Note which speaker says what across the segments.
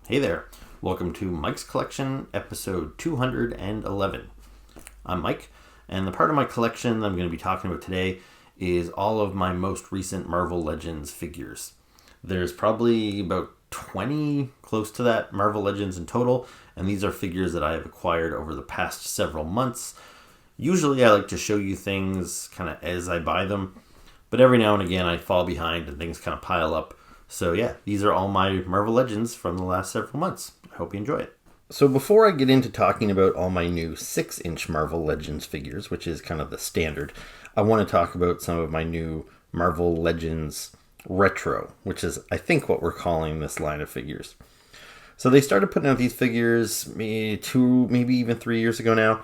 Speaker 1: Hey there, welcome to Mike's Collection, episode 211. I'm Mike, and the part of my collection that I'm going to be talking about today is all of my most recent Marvel Legends figures. There's probably about 20, close to that, Marvel Legends in total, and these are figures that I have acquired over the past several months. Usually I like to show you things kind of as I buy them, but every now and again I fall behind and things kind of pile up. So yeah, these are all my Marvel Legends from the last several months. I hope you enjoy it. So before I get into talking about all my new 6-inch Marvel Legends figures, which is kind of the standard, I want to talk about some of my new Marvel Legends Retro, which is, I think, what we're calling this line of figures. So they started putting out these figures maybe 2, maybe even 3 years ago now.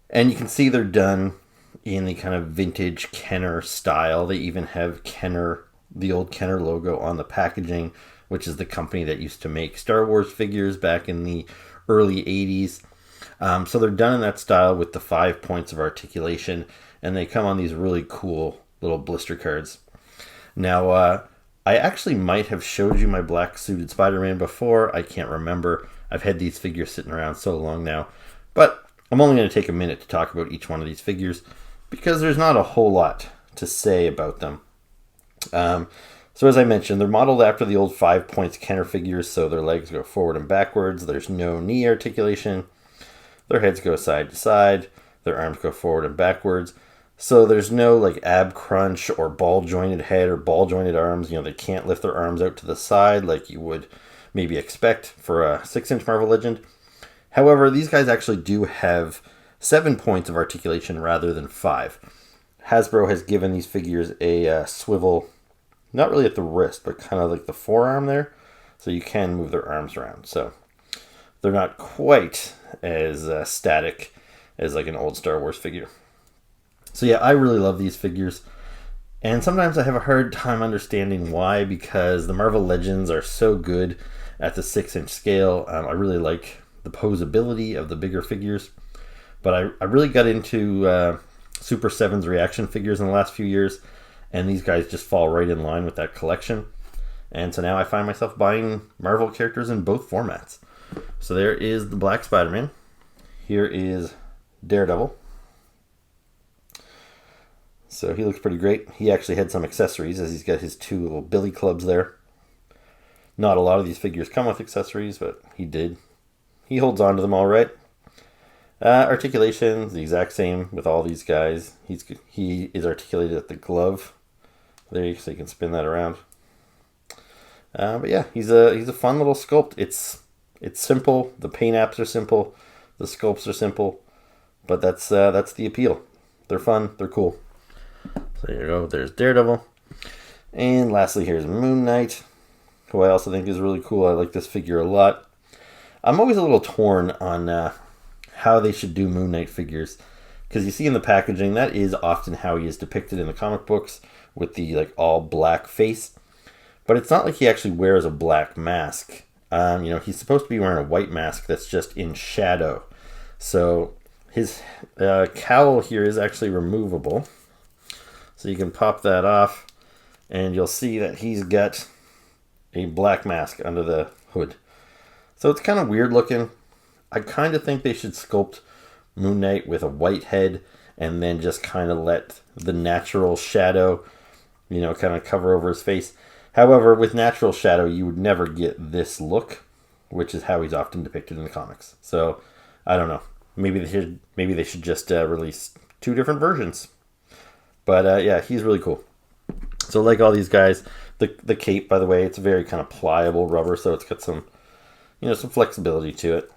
Speaker 1: And you can see they're done in the kind of vintage Kenner style. They even have Kenner, the old Kenner logo on the packaging, which is the company that used to make Star Wars figures back in the early 80s. So they're done in that style with the 5 points of articulation, and they come on these really cool little blister cards. Now, I actually might have showed you my black suited Spider-Man before. I can't remember. I've had these figures sitting around so long now. But I'm only going to take a minute to talk about each one of these figures because there's not a whole lot to say about them. So as I mentioned, they're modeled after the old 5 points Kenner figures, so their legs go forward and backwards. There's no knee articulation. Their heads go side to side. Their arms go forward and backwards. So there's no like ab crunch or ball jointed head or ball jointed arms. You know, they can't lift their arms out to the side like you would maybe expect for a 6-inch Marvel Legend. However, these guys actually do have 7 points of articulation rather than 5. Hasbro has given these figures a swivel, not really at the wrist, but kind of like the forearm there, so you can move their arms around. So they're not quite as static as like an old Star Wars figure. So yeah, I really love these figures, and sometimes I have a hard time understanding why, because the Marvel Legends are so good at the 6-inch scale. I really like the posability of the bigger figures, but I really got into Super 7's reaction figures in the last few years, and these guys just fall right in line with that collection. And so now I find myself buying Marvel characters in both formats. So there is the Black Spider-Man. Here is Daredevil. So he looks pretty great. He actually had some accessories, as he's got his 2 little billy clubs there. Not a lot of these figures come with accessories, but he did. He holds on to them all right. Articulation, the exact same with all these guys. He is articulated at the glove there, so you can spin that around. But yeah, he's a fun little sculpt. It's simple. The paint apps are simple. The sculpts are simple. But that's the appeal. They're fun. They're cool. So there you go. There's Daredevil. And lastly, here's Moon Knight, who I also think is really cool. I like this figure a lot. I'm always a little torn on how they should do Moon Knight figures, because you see in the packaging that is often how he is depicted in the comic books with the like all black face, but it's not like he actually wears a black mask. He's supposed to be wearing a white mask that's just in shadow. So his cowl here is actually removable, so you can pop that off and you'll see that he's got a black mask under the hood. So it's kind of weird looking. I kind of think they should sculpt Moon Knight with a white head and then just kind of let the natural shadow, kind of cover over his face. However, with natural shadow, you would never get this look, which is how he's often depicted in the comics. So, I don't know. Maybe they should just release 2 different versions. But yeah, he's really cool. So like all these guys, the cape, by the way, it's very kind of pliable rubber, so it's got some flexibility to it.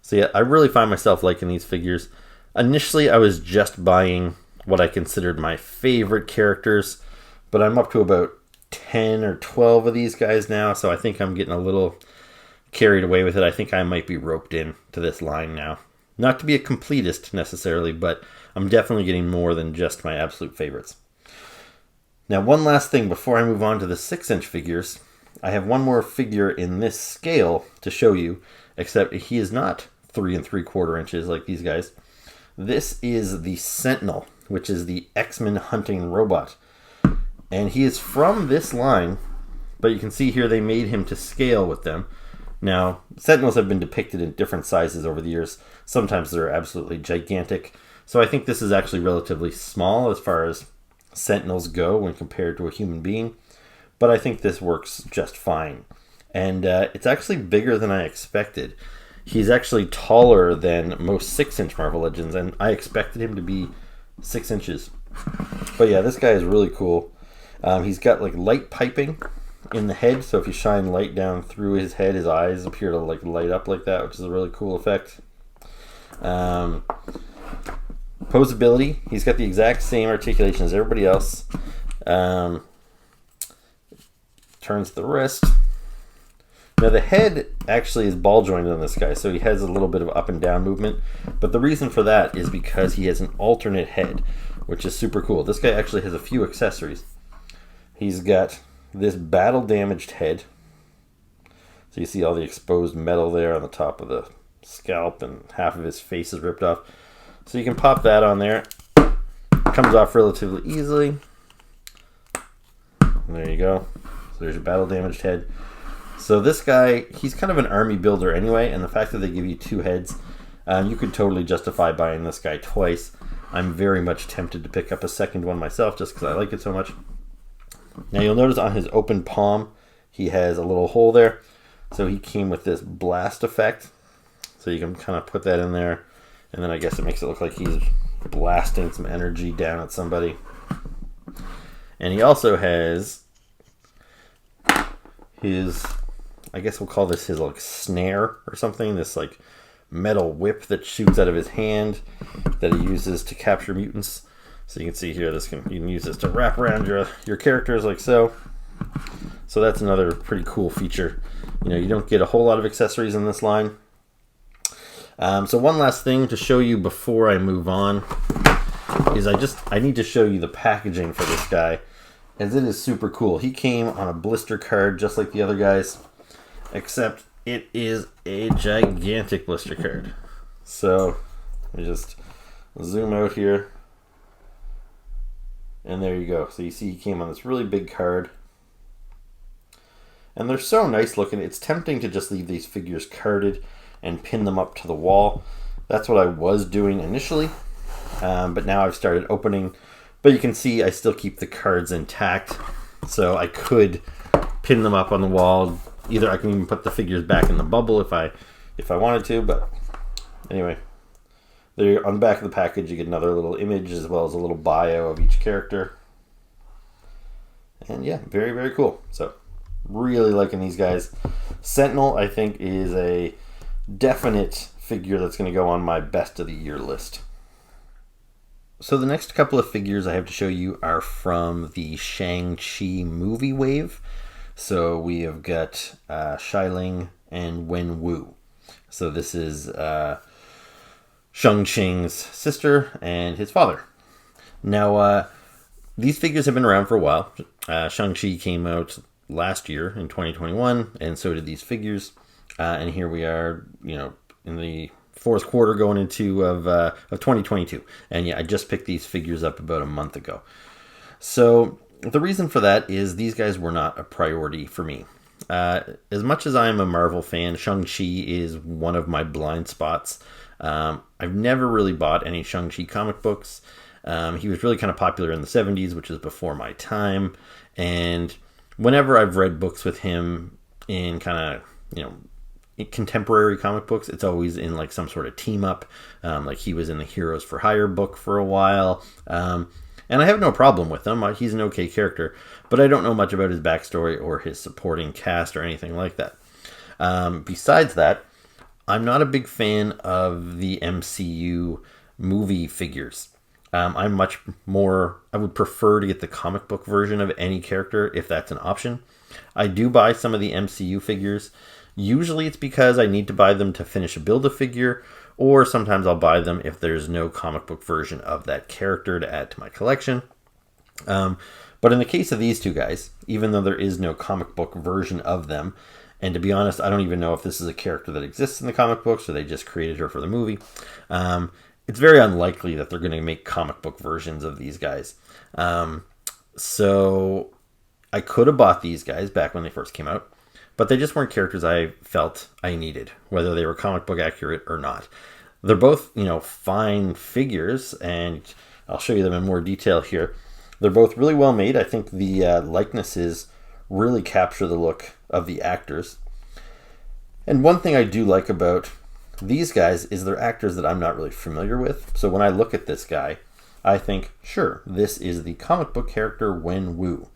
Speaker 1: So yeah, I really find myself liking these figures. Initially, I was just buying what I considered my favorite characters, but I'm up to about 10 or 12 of these guys now, so I think I'm getting a little carried away with it. I think I might be roped in to this line now. Not to be a completist necessarily, but I'm definitely getting more than just my absolute favorites. Now, one last thing before I move on to the 6-inch figures. I have one more figure in this scale to show you, except he is not 3 3/4 inches like these guys. This is the Sentinel, which is the X-Men hunting robot. And he is from this line, but you can see here they made him to scale with them. Now, Sentinels have been depicted in different sizes over the years. Sometimes they're absolutely gigantic. So I think this is actually relatively small as far as Sentinels go when compared to a human being. But I think this works just fine. And it's actually bigger than I expected. He's actually taller than most 6-inch Marvel Legends, and I expected him to be 6 inches. But yeah, this guy is really cool. He's got like light piping in the head, so if you shine light down through his head, his eyes appear to like light up like that, which is a really cool effect. Posability, he's got the exact same articulation as everybody else. Turns the wrist. Now the head actually is ball jointed on this guy, so he has a little bit of up and down movement, but the reason for that is because he has an alternate head, which is super cool. This guy actually has a few accessories. He's got this battle damaged head, so you see all the exposed metal there on the top of the scalp, and half of his face is ripped off. So you can pop that on there. It comes off relatively easily. There you go. So there's your battle damaged head. So this guy, he's kind of an army builder anyway, and the fact that they give you 2 heads, you could totally justify buying this guy twice. I'm very much tempted to pick up a second one myself just because I like it so much. Now you'll notice on his open palm, he has a little hole there. So he came with this blast effect. So you can kind of put that in there, and then I guess it makes it look like he's blasting some energy down at somebody. And he also has his, I guess we'll call this his like snare or something, this like metal whip that shoots out of his hand that he uses to capture mutants. So you can see here, you can use this to wrap around your characters like so. So that's another pretty cool feature. You know, you don't get a whole lot of accessories in this line. So one last thing to show you before I move on is I need to show you the packaging for this guy, as it is super cool. He came on a blister card just like the other guys, except it is a gigantic blister card. So let me just zoom out here. And there you go. So you see he came on this really big card. And they're so nice looking. It's tempting to just leave these figures carded and pin them up to the wall. That's what I was doing initially. But now I've started opening. But you can see I still keep the cards intact. So I could pin them up on the wall. Either I can even put the figures back in the bubble if I wanted to. But anyway. There, on the back of the package, you get another little image as well as a little bio of each character. And yeah, very, very cool. So, really liking these guys. Sentinel, I think, is a definite figure that's going to go on my best of the year list. So the next couple of figures I have to show you are from the ShangChi Movie wave. So we have got Xia Ling and Wen Wu. So this is Shang-Chi's sister and his father. Now, these figures have been around for a while. Shang-Chi came out last year in 2021, and so did these figures. And here we are, in the fourth quarter going into of 2022. And yeah, I just picked these figures up about a month ago. So the reason for that is these guys were not a priority for me. As much as I'm a Marvel fan, Shang-Chi is one of my blind spots. I've never really bought any Shang-Chi comic books. He was really kind of popular in the 70s, which is before my time. And whenever I've read books with him in kind of, contemporary comic books, it's always in like some sort of team up. Like he was in the Heroes for Hire book for a while. And I have no problem with him. He's an okay character, but I don't know much about his backstory or his supporting cast or anything like that. Besides that, I'm not a big fan of the MCU movie figures. I would prefer to get the comic book version of any character if that's an option. I do buy some of the MCU figures. Usually it's because I need to buy them to finish a Build-A-Figure, or sometimes I'll buy them if there's no comic book version of that character to add to my collection. But in the case of these two guys, even though there is no comic book version of them, and to be honest, I don't even know if this is a character that exists in the comic books or they just created her for the movie. It's very unlikely that they're going to make comic book versions of these guys. So I could have bought these guys back when they first came out, but they just weren't characters I felt I needed, whether they were comic book accurate or not. They're both, fine figures, and I'll show you them in more detail here. They're both really well made. I think the likenesses really capture the look of the actors. And one thing I do like about these guys is they're actors that I'm not really familiar with. So when I look at this guy, I think, sure, this is the comic book character Wen Wu.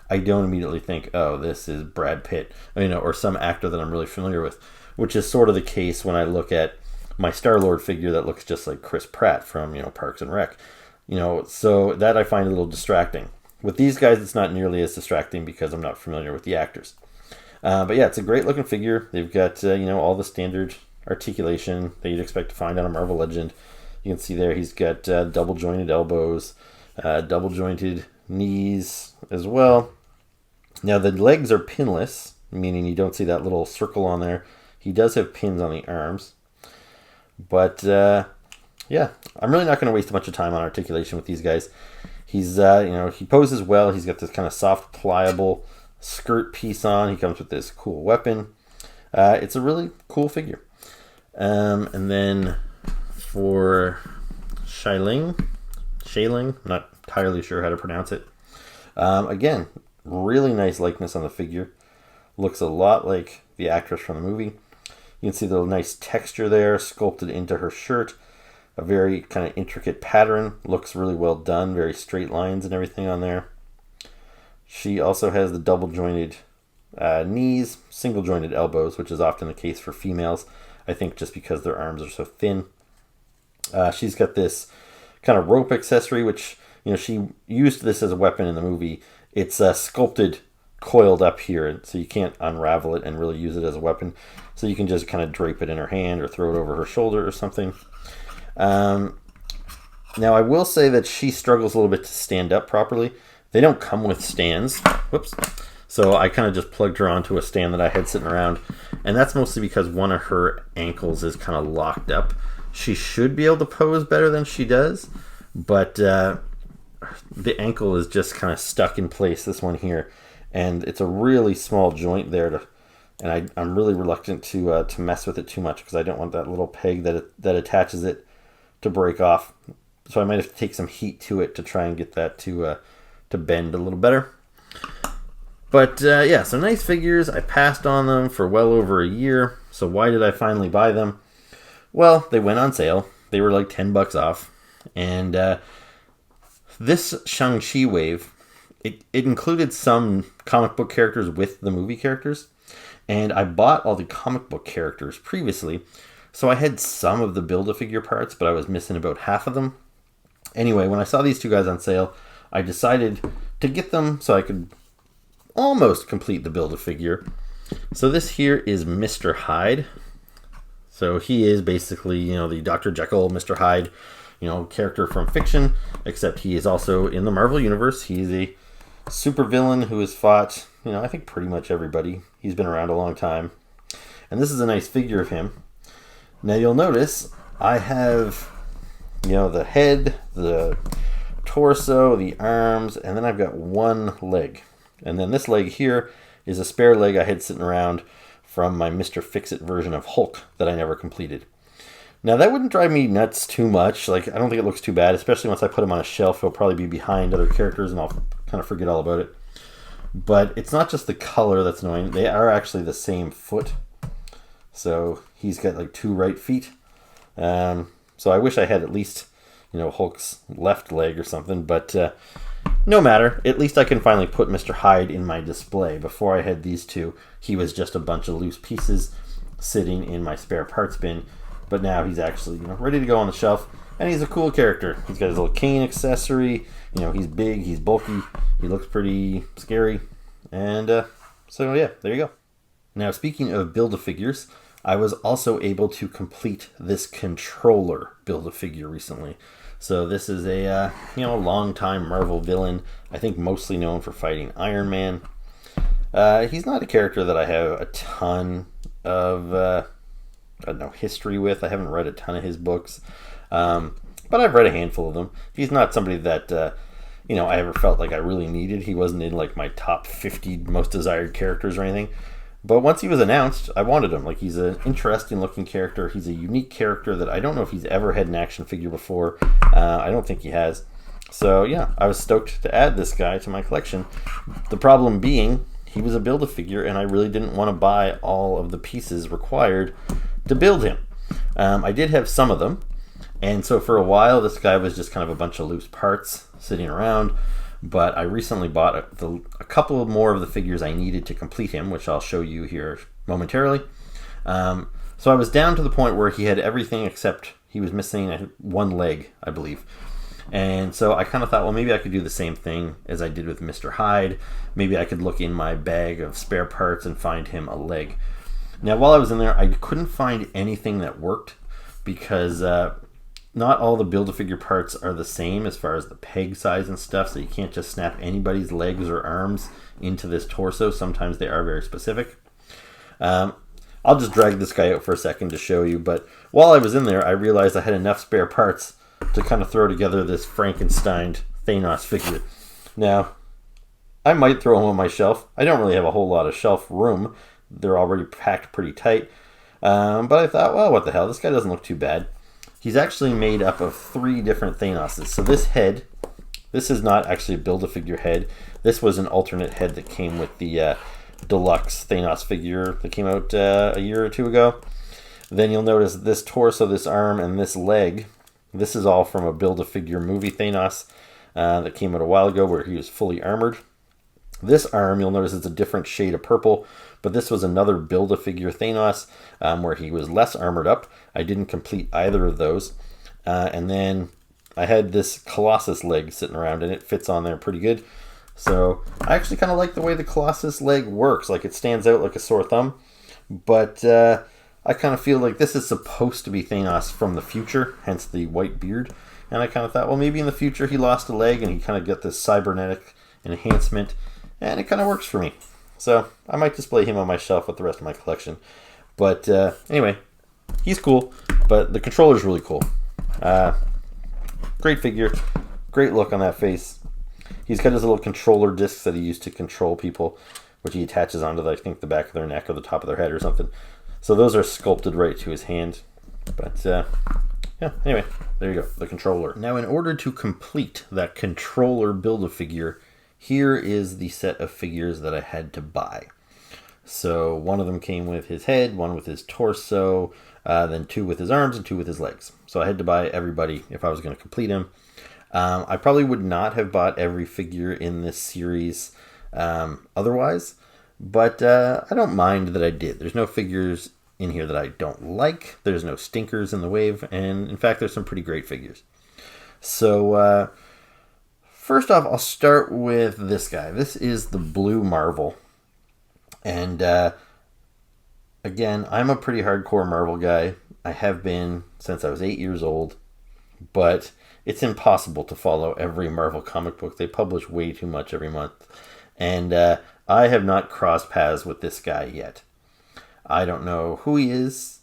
Speaker 1: I don't immediately think, oh, this is Brad Pitt, or some actor that I'm really familiar with, which is sort of the case when I look at my Star-Lord figure that looks just like Chris Pratt from, Parks and Rec. So that I find a little distracting. With these guys, it's not nearly as distracting because I'm not familiar with the actors. But yeah, it's a great looking figure. They've got, all the standard articulation that you'd expect to find on a Marvel Legend. You can see there he's got double jointed elbows, double jointed knees as well. Now the legs are pinless, meaning you don't see that little circle on there. He does have pins on the arms. But yeah, I'm really not going to waste a bunch of time on articulation with these guys. He's, he poses well. He's got this kind of soft, pliable skirt piece on. He comes with this cool weapon. It's a really cool figure. And then for Xia Ling, I'm not entirely sure how to pronounce it. Again, really nice likeness on the figure. Looks a lot like the actress from the movie. You can see the nice texture there, sculpted into her shirt. A very kind of intricate pattern. Looks really well done. Very straight lines and everything on there. She also has the double jointed knees, single jointed elbows, which is often the case for females. I think just because their arms are so thin. She's got this kind of rope accessory, which, she used this as a weapon in the movie. It's sculpted, coiled up here, so you can't unravel it and really use it as a weapon. So you can just kind of drape it in her hand or throw it over her shoulder or something. Now, I will say that she struggles a little bit to stand up properly. They don't come with stands. Whoops. So I kind of just plugged her onto a stand that I had sitting around. And that's mostly because one of her ankles is kind of locked up. She should be able to pose better than she does. But the ankle is just kind of stuck in place, this one here. And it's a really small joint there. And I'm really reluctant to mess with it too much because I don't want that little peg that attaches it to break off. So I might have to take some heat to it to try and get that to bend a little better. But yeah, so nice figures. I passed on them for well over a year. So why did I finally buy them? Well, they went on sale. They were like $10 off. And this ShangChi wave, it included some comic book characters with the movie characters. And I bought all the comic book characters previously. So I had some of the Build-A-Figure parts, but I was missing about half of them. Anyway, when I saw these two guys on sale, I decided to get them so I could almost complete the Build-A-Figure. So this here is Mr. Hyde. So he is basically, the Dr. Jekyll, Mr. Hyde, character from fiction, except he is also in the Marvel Universe. He's a supervillain who has fought, I think pretty much everybody. He's been around a long time. And this is a nice figure of him. Now you'll notice I have, the head, the torso, the arms, and then I've got one leg. And then this leg here is a spare leg I had sitting around from my Mr. Fix-It version of Hulk that I never completed. Now that wouldn't drive me nuts too much. I don't think it looks too bad, especially once I put him on a shelf. He'll probably be behind other characters and I'll kind of forget all about it. But it's not just the color that's annoying. They are actually the same foot. So he's got two right feet. So I wish I had at least, Hulk's left leg or something. But no matter. At least I can finally put Mr. Hyde in my display. Before I had these two, he was just a bunch of loose pieces sitting in my spare parts bin. But now he's actually, ready to go on the shelf. And he's a cool character. He's got his little cane accessory. He's big, he's bulky. He looks pretty scary. And so yeah, there you go. Now, speaking of Build-A-Figures, I was also able to complete this controller Build-A-Figure recently. So this is a long-time Marvel villain. I think mostly known for fighting Iron Man. He's not a character that I have a ton of history with. I haven't read a ton of his books, but I've read a handful of them. He's not somebody that I ever felt like I really needed. He wasn't in my top 50 most desired characters or anything. But once he was announced, I wanted him. Like, he's an interesting looking character. He's a unique character that I don't know if he's ever had an action figure before. I don't think he has. So yeah, I was stoked to add this guy to my collection. The problem being, he was a Build-A-Figure, and I really didn't want to buy all of the pieces required to build him. I did have some of them, and so for a while this guy was just kind of a bunch of loose parts sitting around. But I recently bought a couple more of the figures I needed to complete him, which I'll show you here momentarily. So I was down to the point where he had everything except he was missing one leg, I believe. And so I kind of thought, well, maybe I could do the same thing as I did with Mr. Hyde. Maybe I could look in my bag of spare parts and find him a leg. Now, while I was in there, I couldn't find anything that worked because not all the Build-A-Figure parts are the same as far as the peg size and stuff, so you can't just snap anybody's legs or arms into this torso. Sometimes they are very specific. I'll just drag this guy out for a second to show you, but while I was in there, I realized I had enough spare parts to kind of throw together this Frankenstein Thanos figure. Now, I might throw him on my shelf. I don't really have a whole lot of shelf room. They're already packed pretty tight. But I thought, well, what the hell? This guy doesn't look too bad. He's actually made up of 3 different Thanoses. So this head, this is not actually a Build-A-Figure head. This was an alternate head that came with the deluxe Thanos figure that came out a year or 2 ago. Then you'll notice this torso, this arm, and this leg. This is all from a Build-A-Figure movie Thanos that came out a while ago where he was fully armored. This arm, you'll notice it's a different shade of purple, but this was another Build-A-Figure Thanos where he was less armored up. I didn't complete either of those. And then I had this Colossus leg sitting around, and it fits on there pretty good. So I actually kind of like the way the Colossus leg works. Like, it stands out like a sore thumb, but I kind of feel like this is supposed to be Thanos from the future, hence the white beard. And I kind of thought, well, maybe in the future he lost a leg and he kind of got this cybernetic enhancement, and it kind of works for me. So I might display him on my shelf with the rest of my collection. But anyway, he's cool, but the controller's really cool. Great figure, great look on that face. He's got his little controller discs that he used to control people, which he attaches onto, I think, the back of their neck or the top of their head or something. So those are sculpted right to his hand. But yeah, anyway, there you go, the controller. Now, in order to complete that controller Build-A-Figure, here is the set of figures that I had to buy. So one of them came with his head, one with his torso, then 2 with his arms, and 2 with his legs. So I had to buy everybody if I was going to complete him. I probably would not have bought every figure in this series otherwise, but I don't mind that I did. There's no figures in here that I don't like. There's no stinkers in the wave, and in fact, there's some pretty great figures. So first off, I'll start with this guy. This is the Blue Marvel. And again, I'm a pretty hardcore Marvel guy. I have been since I was 8 years old, but it's impossible to follow every Marvel comic book. They publish way too much every month. And I have not crossed paths with this guy yet. I don't know who he is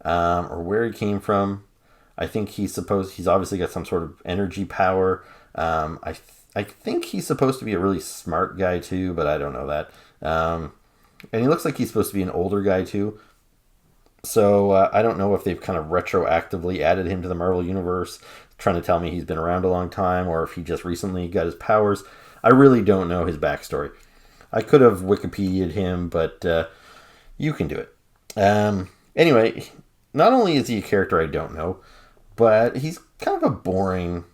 Speaker 1: or where he came from. I think he's obviously got some sort of energy power. I think he's supposed to be a really smart guy too, but I don't know that. And he looks like he's supposed to be an older guy too. So I don't know if they've kind of retroactively added him to the Marvel Universe, trying to tell me he's been around a long time, or if he just recently got his powers. I really don't know his backstory. I could have Wikipedia'd him, but you can do it. Anyway, not only is he a character I don't know, but he's kind of a boring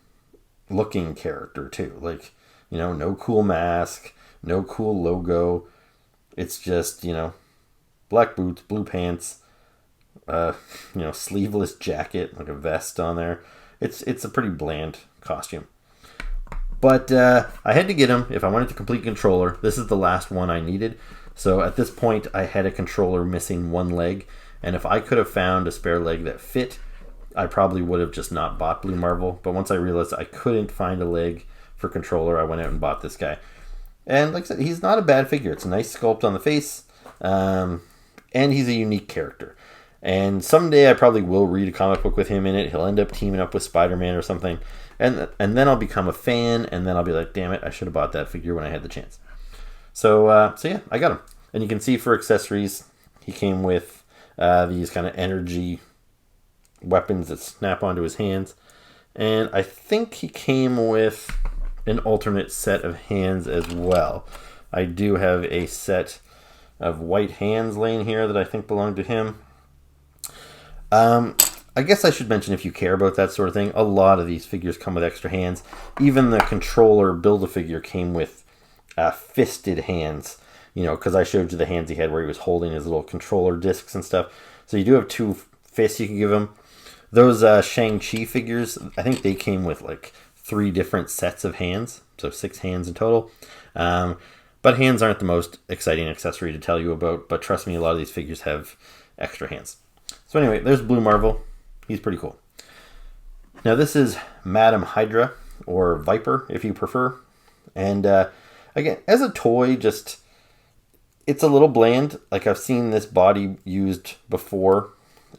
Speaker 1: looking character too. Like, no cool mask, no cool logo. It's just, black boots, blue pants, sleeveless jacket, like a vest on there. It's a pretty bland costume. But I had to get him if I wanted to complete controller. This is the last one I needed. So at this point, I had a controller missing one leg. And if I could have found a spare leg that fit, I probably would have just not bought Blue Marvel. But once I realized I couldn't find a leg for controller, I went out and bought this guy. And like I said, he's not a bad figure. It's a nice sculpt on the face. And he's a unique character. And someday I probably will read a comic book with him in it. He'll end up teaming up with Spider-Man or something. And then I'll become a fan. And then I'll be like, damn it, I should have bought that figure when I had the chance. So yeah, I got him. And you can see for accessories, he came with these kind of energy weapons that snap onto his hands. And I think he came with an alternate set of hands as well. I do have a set of white hands laying here that I think belong to him. I guess I should mention, if you care about that sort of thing, a lot of these figures come with extra hands. Even the controller Build-A-Figure came with fisted hands, you know, because I showed you the hands he had where he was holding his little controller discs and stuff. So you do have 2 fists you can give him. Those ShangChi figures, I think they came with like 3 different sets of hands, so 6 hands in total. But hands aren't the most exciting accessory to tell you about, but trust me, a lot of these figures have extra hands. So anyway, there's Blue Marvel. He's pretty cool. Now this is Madam Hydra, or Viper if you prefer. And again, as a toy, just it's a little bland. Like, I've seen this body used before,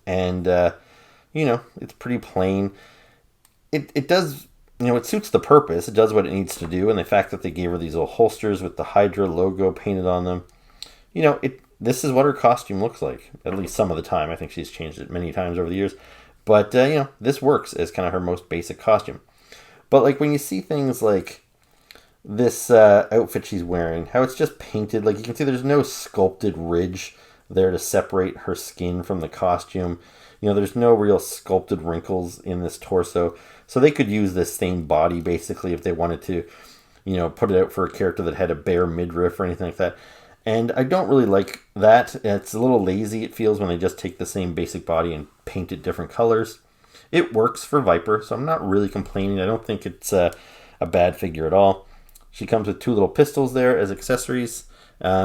Speaker 1: and you know, it's pretty plain. It does, you know, it suits the purpose. It does what it needs to do, and the fact that they gave her these little holsters with the Hydra logo painted on them, you know, this is what her costume looks like, at least some of the time. I think she's changed it many times over the years. But, you know, this works as kind of her most basic costume. But, like, when you see things like this outfit she's wearing, how it's just painted, like, you can see there's no sculpted ridge there to separate her skin from the costume. You know, there's no real sculpted wrinkles in this torso. So they could use this same body, basically, if they wanted to, you know, put it out for a character that had a bare midriff or anything like that. And I don't really like that. It's a little lazy, it feels, when they just take the same basic body and paint it different colors. It works for Viper, so I'm not really complaining. I don't think it's a bad figure at all. She comes with 2 little pistols there as accessories.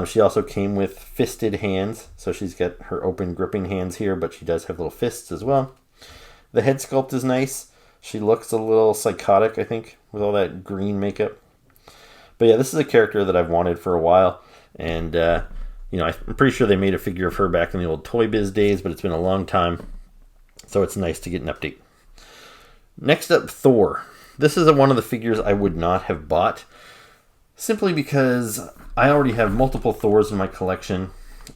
Speaker 1: She also came with fisted hands, so she's got her open gripping hands here, but she does have little fists as well. The head sculpt is nice. She looks a little psychotic, I think, with all that green makeup. But yeah, this is a character that I've wanted for a while. And, you know, I'm pretty sure they made a figure of her back in the old Toy Biz days, but it's been a long time. So it's nice to get an update. Next up, Thor. This is one of the figures I would not have bought, simply because I already have multiple Thors in my collection,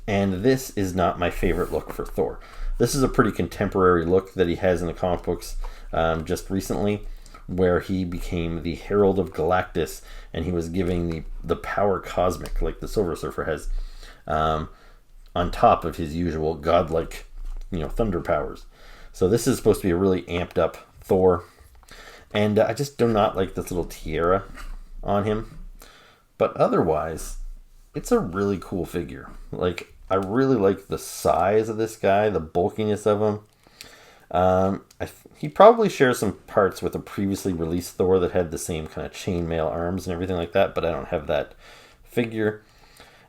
Speaker 1: and this is not my favorite look for Thor. This is a pretty contemporary look that he has in the comic books just recently, where he became the Herald of Galactus, and he was giving the power cosmic, like the Silver Surfer has, on top of his usual godlike, you know, thunder powers. So this is supposed to be a really amped up Thor, and I just do not like this little tiara on him. But otherwise, it's a really cool figure. Like, I really like the size of this guy, the bulkiness of him. He probably shares some parts with a previously released Thor that had the same kind of chainmail arms and everything like that, but I don't have that figure.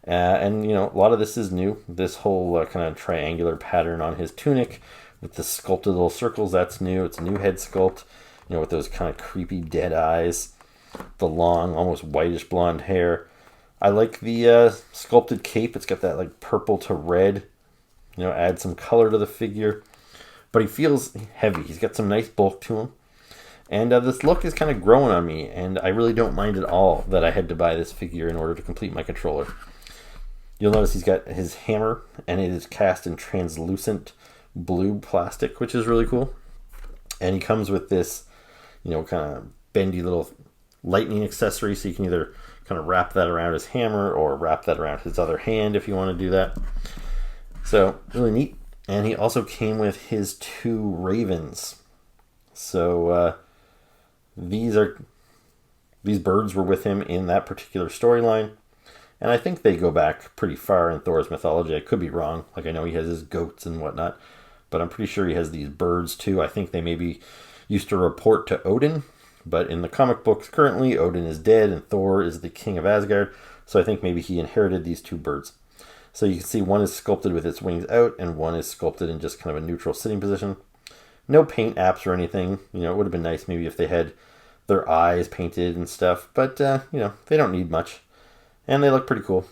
Speaker 1: And, you know, a lot of this is new. This whole kind of triangular pattern on his tunic with the sculpted little circles, that's new. It's a new head sculpt, you know, with those kind of creepy dead eyes, the long, almost whitish blonde hair. I like the sculpted cape. It's got that, like, purple to red, you know, add some color to the figure. But he feels heavy. He's got some nice bulk to him. And this look is kind of growing on me, and I really don't mind at all that I had to buy this figure in order to complete my controller. You'll notice he's got his hammer, and it is cast in translucent blue plastic, which is really cool. And he comes with this, you know, kind of bendy little lightning accessory, so you can either kind of wrap that around his hammer or wrap that around his other hand if you want to do that. So, really neat. And he also came with his 2 ravens. So these birds were with him in that particular storyline. And I think they go back pretty far in Thor's mythology. I could be wrong. Like, I know he has his goats and whatnot, but I'm pretty sure he has these birds too. I think they maybe used to report to Odin, but in the comic books currently, Odin is dead and Thor is the king of Asgard. So I think maybe he inherited these 2 birds. So you can see one is sculpted with its wings out, and one is sculpted in just kind of a neutral sitting position. No paint apps or anything. You know, it would have been nice maybe if they had their eyes painted and stuff. But, you know, they don't need much. And they look pretty cool.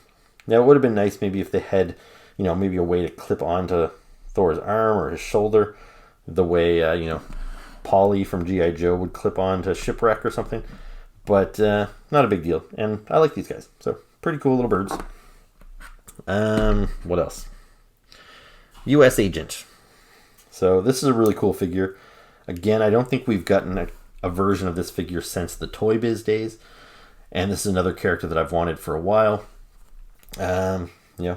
Speaker 1: Now, it would have been nice maybe if they had, you know, maybe a way to clip onto Thor's arm or his shoulder, the way, you know, Polly from G.I. Joe would clip onto Shipwreck or something. But not a big deal. And I like these guys. So, pretty cool little birds. What else? U.S. Agent. So this is a really cool figure. Again, I don't think we've gotten a version of this figure since the Toy Biz days. And this is another character that I've wanted for a while. Yeah,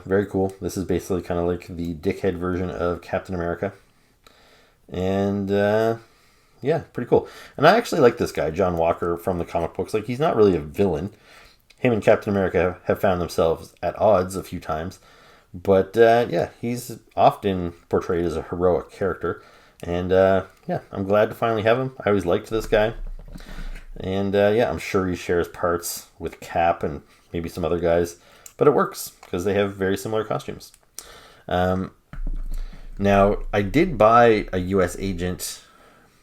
Speaker 1: very cool. This is basically kind of like the dickhead version of Captain America. And yeah, pretty cool. And I actually like this guy, John Walker, from the comic books. Like, he's not really a villain. Him and Captain America have found themselves at odds a few times. But yeah, he's often portrayed as a heroic character. And yeah, I'm glad to finally have him. I always liked this guy. And yeah, I'm sure he shares parts with Cap and maybe some other guys. But it works because they have very similar costumes. Now, I did buy a U.S. Agent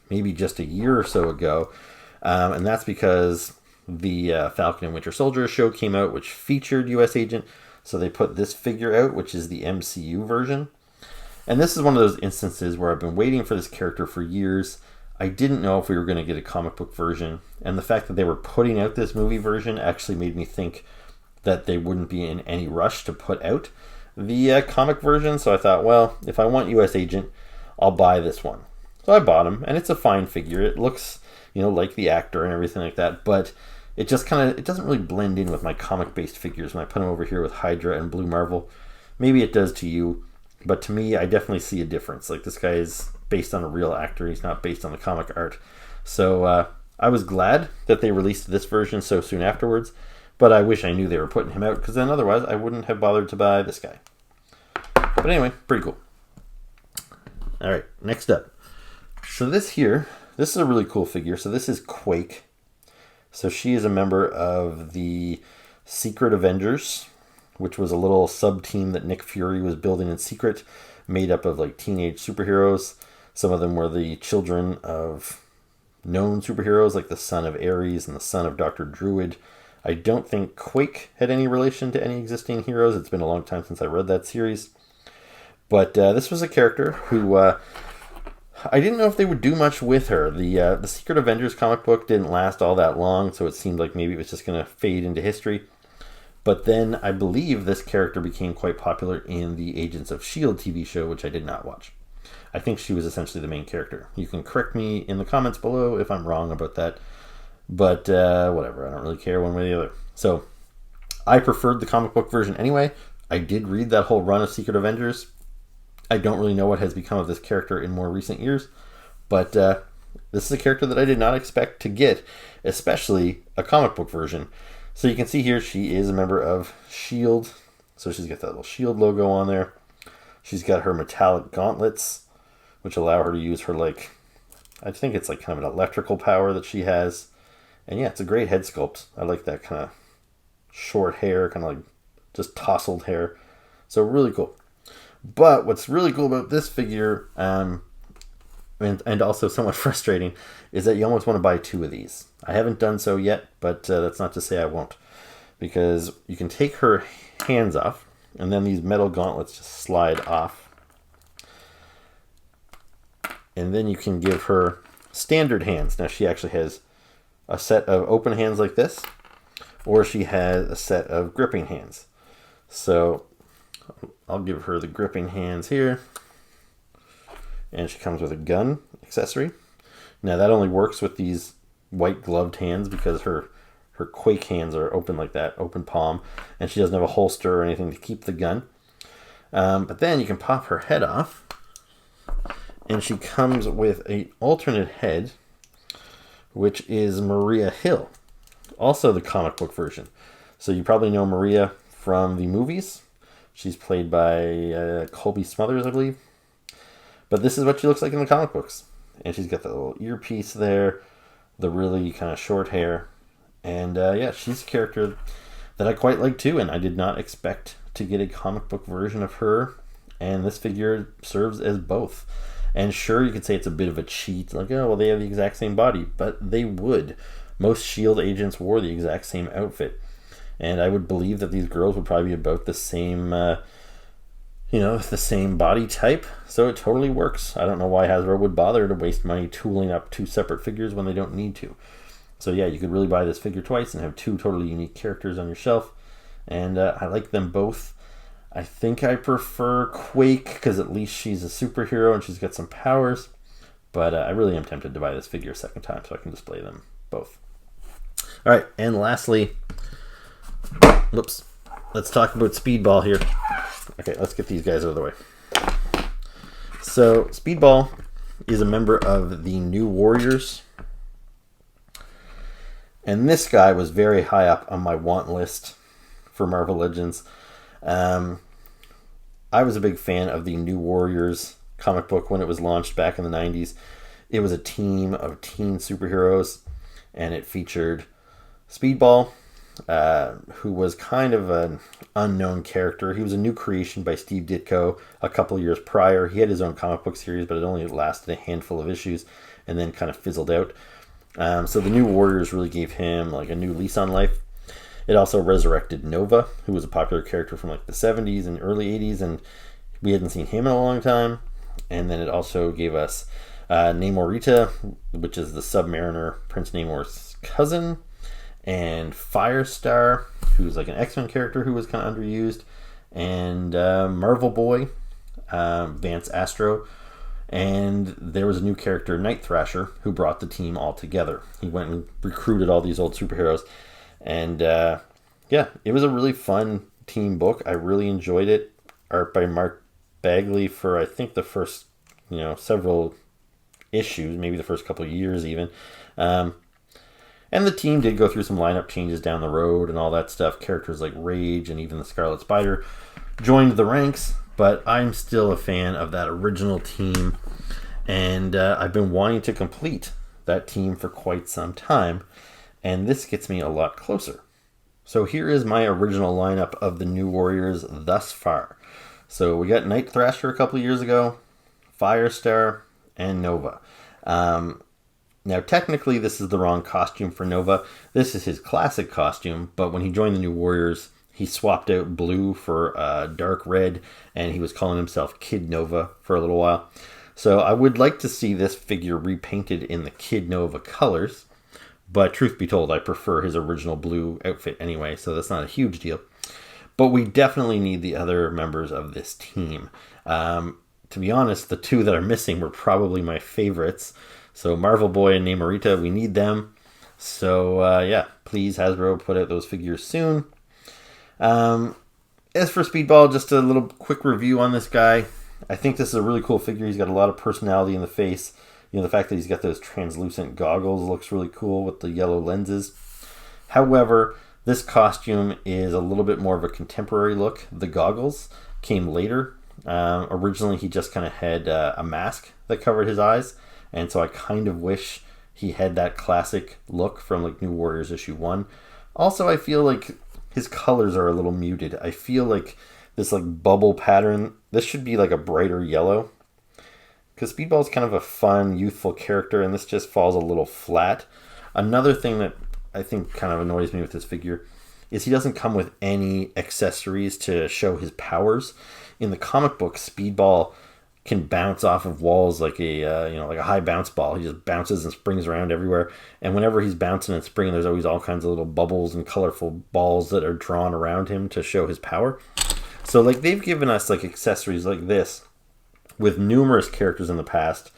Speaker 1: maybe just a year or so ago. And that's because the Falcon and Winter Soldier show came out, which featured U.S. Agent. So they put this figure out, which is the MCU version. And this is one of those instances where I've been waiting for this character for years. I didn't know if we were going to get a comic book version. And the fact that they were putting out this movie version actually made me think that they wouldn't be in any rush to put out the comic version. So I thought, well, if I want U.S. Agent, I'll buy this one. So I bought him, and it's a fine figure. It looks, you know, like the actor and everything like that. But it just kind of, it doesn't really blend in with my comic-based figures when I put them over here with Hydra and Blue Marvel. Maybe it does to you, but to me, I definitely see a difference. Like, this guy is based on a real actor. He's not based on the comic art. So I was glad that they released this version so soon afterwards, but I wish I knew they were putting him out, because then otherwise I wouldn't have bothered to buy this guy. But anyway, pretty cool. All right, next up. So this here, this is a really cool figure. So this is Quake. So she is a member of the Secret Avengers, which was a little sub-team that Nick Fury was building in secret, made up of like teenage superheroes. Some of them were the children of known superheroes, like the son of Ares and the son of Dr. Druid. I don't think Quake had any relation to any existing heroes. It's been a long time since I read that series. But this was a character who I didn't know if they would do much with her. The Secret Avengers comic book didn't last all that long, so it seemed like maybe it was just going to fade into history. But then I believe this character became quite popular in the Agents of S.H.I.E.L.D. TV show, which I did not watch. I think she was essentially the main character. You can correct me in the comments below if I'm wrong about that. But whatever, I don't really care one way or the other. So I preferred the comic book version anyway. I did read that whole run of Secret Avengers. I don't really know what has become of this character in more recent years, but this is a character that I did not expect to get, especially a comic book version. So you can see here she is a member of S.H.I.E.L.D. So she's got that little S.H.I.E.L.D. logo on there. She's got her metallic gauntlets, which allow her to use her, like, I think it's like kind of an electrical power that she has. And yeah, it's a great head sculpt. I like that kind of short hair, kind of like just tousled hair. So really cool. But what's really cool about this figure, and also somewhat frustrating, is that you almost want to buy two of these. I haven't done so yet, but that's not to say I won't. Because you can take her hands off, and then these metal gauntlets just slide off. And then you can give her standard hands. Now she actually has a set of open hands like this, or she has a set of gripping hands. So I'll give her the gripping hands here. And she comes with a gun accessory. Now that only works with these white gloved hands because her Quake hands are open like that, open palm. And she doesn't have a holster or anything to keep the gun. But then you can pop her head off. And she comes with an alternate head, which is Maria Hill. Also the comic book version. So you probably know Maria from the movies. She's played by Colby Smothers, I believe. But this is what she looks like in the comic books. And she's got the little earpiece there, the really kind of short hair. And yeah, she's a character that I quite like too. And I did not expect to get a comic book version of her. And this figure serves as both. And sure, you could say it's a bit of a cheat. Like, oh, well, they have the exact same body. But they would. Most S.H.I.E.L.D. agents wore the exact same outfit. And I would believe that these girls would probably be about the same, the same body type. So it totally works. I don't know why Hasbro would bother to waste money tooling up two separate figures when they don't need to. So yeah, you could really buy this figure twice and have two totally unique characters on your shelf. And I like them both. I think I prefer Quake because at least she's a superhero and she's got some powers. But I really am tempted to buy this figure a second time so I can display them both. All right, and lastly, whoops, let's talk about Speedball here. Okay, let's get these guys out of the way. So Speedball is a member of the New Warriors. And this guy was very high up on my want list for Marvel Legends. I was a big fan of the New Warriors comic book when it was launched back in the 90s. It was a team of teen superheroes, and it featured Speedball, who was kind of an unknown character. He was a new creation by Steve Ditko a couple years prior. He had his own comic book series, but it only lasted a handful of issues and then kind of fizzled out. So the New Warriors really gave him like a new lease on life. It also resurrected Nova, who was a popular character from like the 70s and early 80s, and we hadn't seen him in a long time. And then it also gave us Namorita, which is the Submariner, Prince Namor's cousin, and Firestar, who's like an X-Men character who was kind of underused, and Marvel Boy, Vance Astro, and there was a new character, Night Thrasher, who brought the team all together. He went and recruited all these old superheroes, and yeah, it was a really fun team book. I really enjoyed it. Art by Mark Bagley for I think the first several issues, maybe the first couple of years even. And the team did go through some lineup changes down the road and all that stuff. Characters like Rage and even the Scarlet Spider joined the ranks, but I'm still a fan of that original team, and I've been wanting to complete that team for quite some time, and this gets me a lot closer. So here is my original lineup of the New Warriors thus far. So we got Night Thrasher a couple of years ago, Firestar, and Nova. Now, technically, this is the wrong costume for Nova. This is his classic costume, but when he joined the New Warriors, he swapped out blue for dark red, and he was calling himself Kid Nova for a little while. So I would like to see this figure repainted in the Kid Nova colors, but truth be told, I prefer his original blue outfit anyway, so that's not a huge deal. But we definitely need the other members of this team. To be honest, the two that are missing were probably my favorites. So Marvel Boy and Namorita, we need them. So yeah, please Hasbro, put out those figures soon. As for Speedball, just a little quick review on this guy. I think this is a really cool figure. He's got a lot of personality in the face. The fact that he's got those translucent goggles looks really cool with the yellow lenses. However, this costume is a little bit more of a contemporary look. The goggles came later. Originally, he just kind of had a mask that covered his eyes. And so I kind of wish he had that classic look from like New Warriors issue 1. Also, I feel like his colors are a little muted. I feel like this like bubble pattern, this should be like a brighter yellow. Because Speedball is kind of a fun, youthful character, and this just falls a little flat. Another thing that I think kind of annoys me with this figure is he doesn't come with any accessories to show his powers. In the comic book, Speedball can bounce off of walls like a high bounce ball. He just bounces and springs around everywhere. And whenever he's bouncing and springing, there's always all kinds of little bubbles and colorful balls that are drawn around him to show his power. So like they've given us like accessories like this with numerous characters in the past,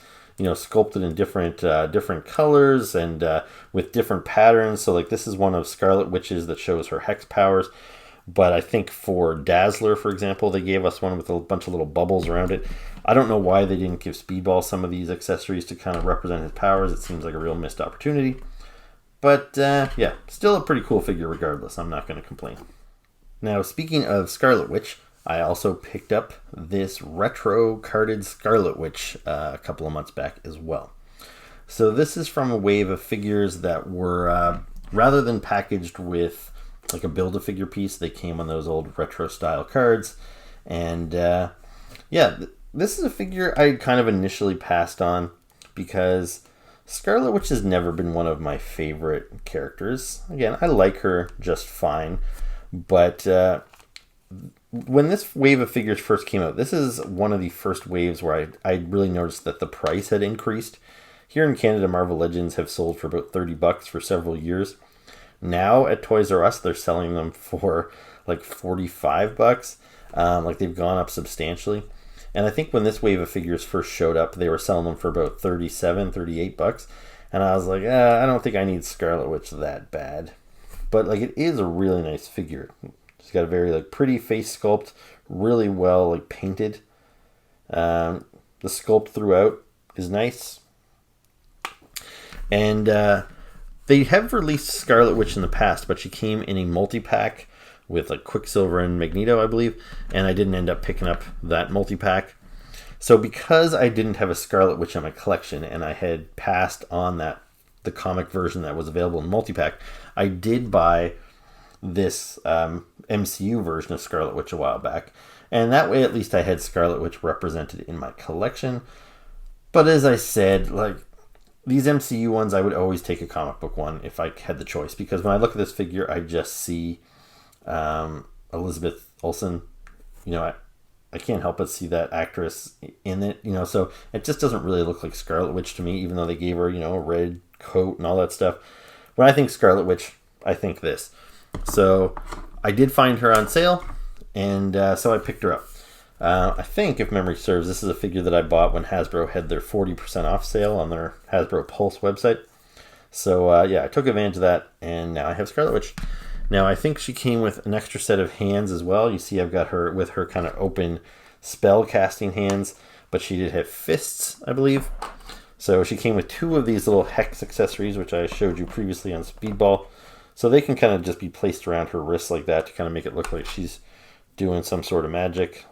Speaker 1: sculpted in different colors and with different patterns. So like this is one of Scarlet Witch's that shows her hex powers. But I think for Dazzler, for example, they gave us one with a bunch of little bubbles around it. I don't know why they didn't give Speedball some of these accessories to kind of represent his powers. It seems like a real missed opportunity. But yeah, still a pretty cool figure regardless. I'm not going to complain. Now, speaking of Scarlet Witch, I also picked up this retro carded Scarlet Witch a couple of months back as well. So this is from a wave of figures that were, rather than packaged with like a Build-A-Figure piece, they came on those old retro style cards. And yeah, this is a figure I kind of initially passed on because Scarlet Witch has never been one of my favorite characters. Again, I like her just fine, but when this wave of figures first came out, this is one of the first waves where I really noticed that the price had increased. Here in Canada, Marvel Legends have sold for about $30 for several years. Now at Toys R Us, they're selling them for like $45. Like they've gone up substantially. And I think when this wave of figures first showed up, they were selling them for about $37, $38. And I was like, I don't think I need Scarlet Witch that bad. But like it is a really nice figure. She's got a very like pretty face sculpt, really well like painted. The sculpt throughout is nice. And they have released Scarlet Witch in the past, but she came in a multi-pack with like Quicksilver and Magneto, I believe, and I didn't end up picking up that multi-pack. So because I didn't have a Scarlet Witch in my collection and I had passed on the comic version that was available in multi-pack, I did buy this MCU version of Scarlet Witch a while back. And that way at least I had Scarlet Witch represented in my collection. But as I said, like these MCU ones, I would always take a comic book one if I had the choice. Because when I look at this figure, I just see Elizabeth Olsen. You know, I can't help but see that actress in it. You know, so it just doesn't really look like Scarlet Witch to me, even though they gave her, you know, a red coat and all that stuff. When I think Scarlet Witch, I think this. So I did find her on sale, and so I picked her up. I think, if memory serves, this is a figure that I bought when Hasbro had their 40% off sale on their Hasbro Pulse website. So yeah, I took advantage of that, and now I have Scarlet Witch. Now I think she came with an extra set of hands as well. You see I've got her with her kind of open spell casting hands, but she did have fists, I believe. So she came with two of these little hex accessories, which I showed you previously on Speedball. So they can kind of just be placed around her wrists like that to kind of make it look like she's doing some sort of magic.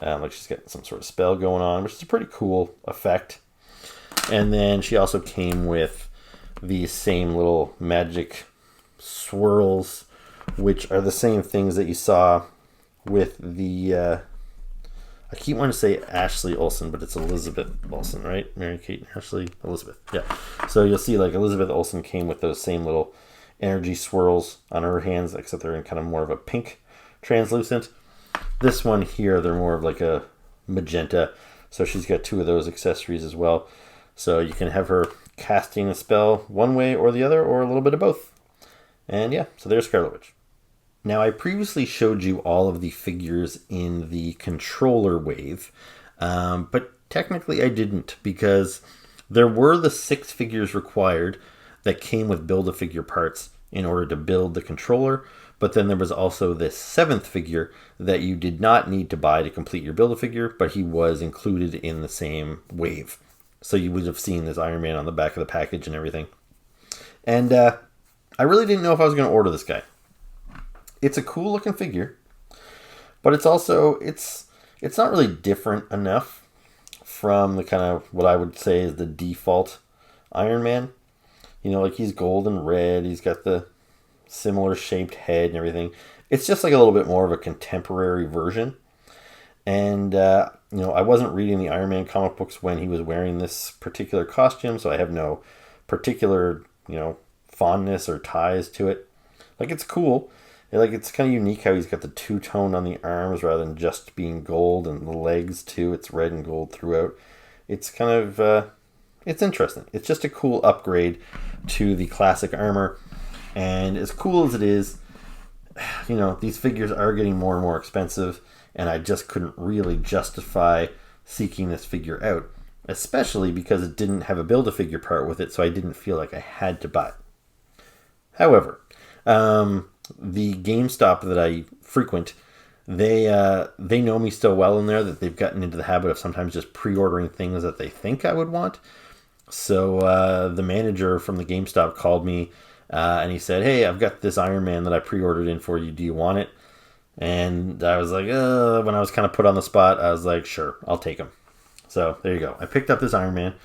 Speaker 1: Like she's got some sort of spell going on, which is a pretty cool effect. And then she also came with these same little magic swirls, which are the same things that you saw with the I keep wanting to say Ashley Olsen, but it's Elizabeth Olsen, right? Mary Kate, Ashley, Elizabeth. Yeah. So you'll see like Elizabeth Olsen came with those same little energy swirls on her hands, except they're in kind of more of a pink translucent. This one here, they're more of like a magenta. So she's got two of those accessories as well. So you can have her casting a spell one way or the other, or a little bit of both. And yeah, so there's Scarlet Witch. Now, I previously showed you all of the figures in the controller wave, but technically I didn't, because there were the 6 figures required that came with Build-A-Figure parts in order to build the controller, but then there was also this 7th figure that you did not need to buy to complete your Build-A-Figure, but he was included in the same wave. So you would have seen this Iron Man on the back of the package and everything. And I really didn't know if I was going to order this guy. It's a cool looking figure, but it's also, it's not really different enough from the kind of what I would say is the default Iron Man. You know, like he's gold and red. He's got the similar shaped head and everything. It's just like a little bit more of a contemporary version. And, you know, I wasn't reading the Iron Man comic books when he was wearing this particular costume, so I have no particular, you know, fondness or ties to it. Like, it's cool. Like, it's kind of unique how he's got the two-tone on the arms rather than just being gold, and the legs too. It's red and gold throughout. It's kind of, it's interesting. It's just a cool upgrade to the classic armor. And as cool as it is, you know, these figures are getting more and more expensive, and I just couldn't really justify seeking this figure out, especially because it didn't have a Build-A-Figure part with it, so I didn't feel like I had to buy it. However, the GameStop that I frequent, they know me so well in there that they've gotten into the habit of sometimes just pre-ordering things that they think I would want. So the manager from the GameStop called me and he said, "Hey, I've got this Iron Man that I pre-ordered in for you. Do you want it?" And I was like, when I was kind of put on the spot, I was like, sure, I'll take him. So there you go. I picked up this Iron Man.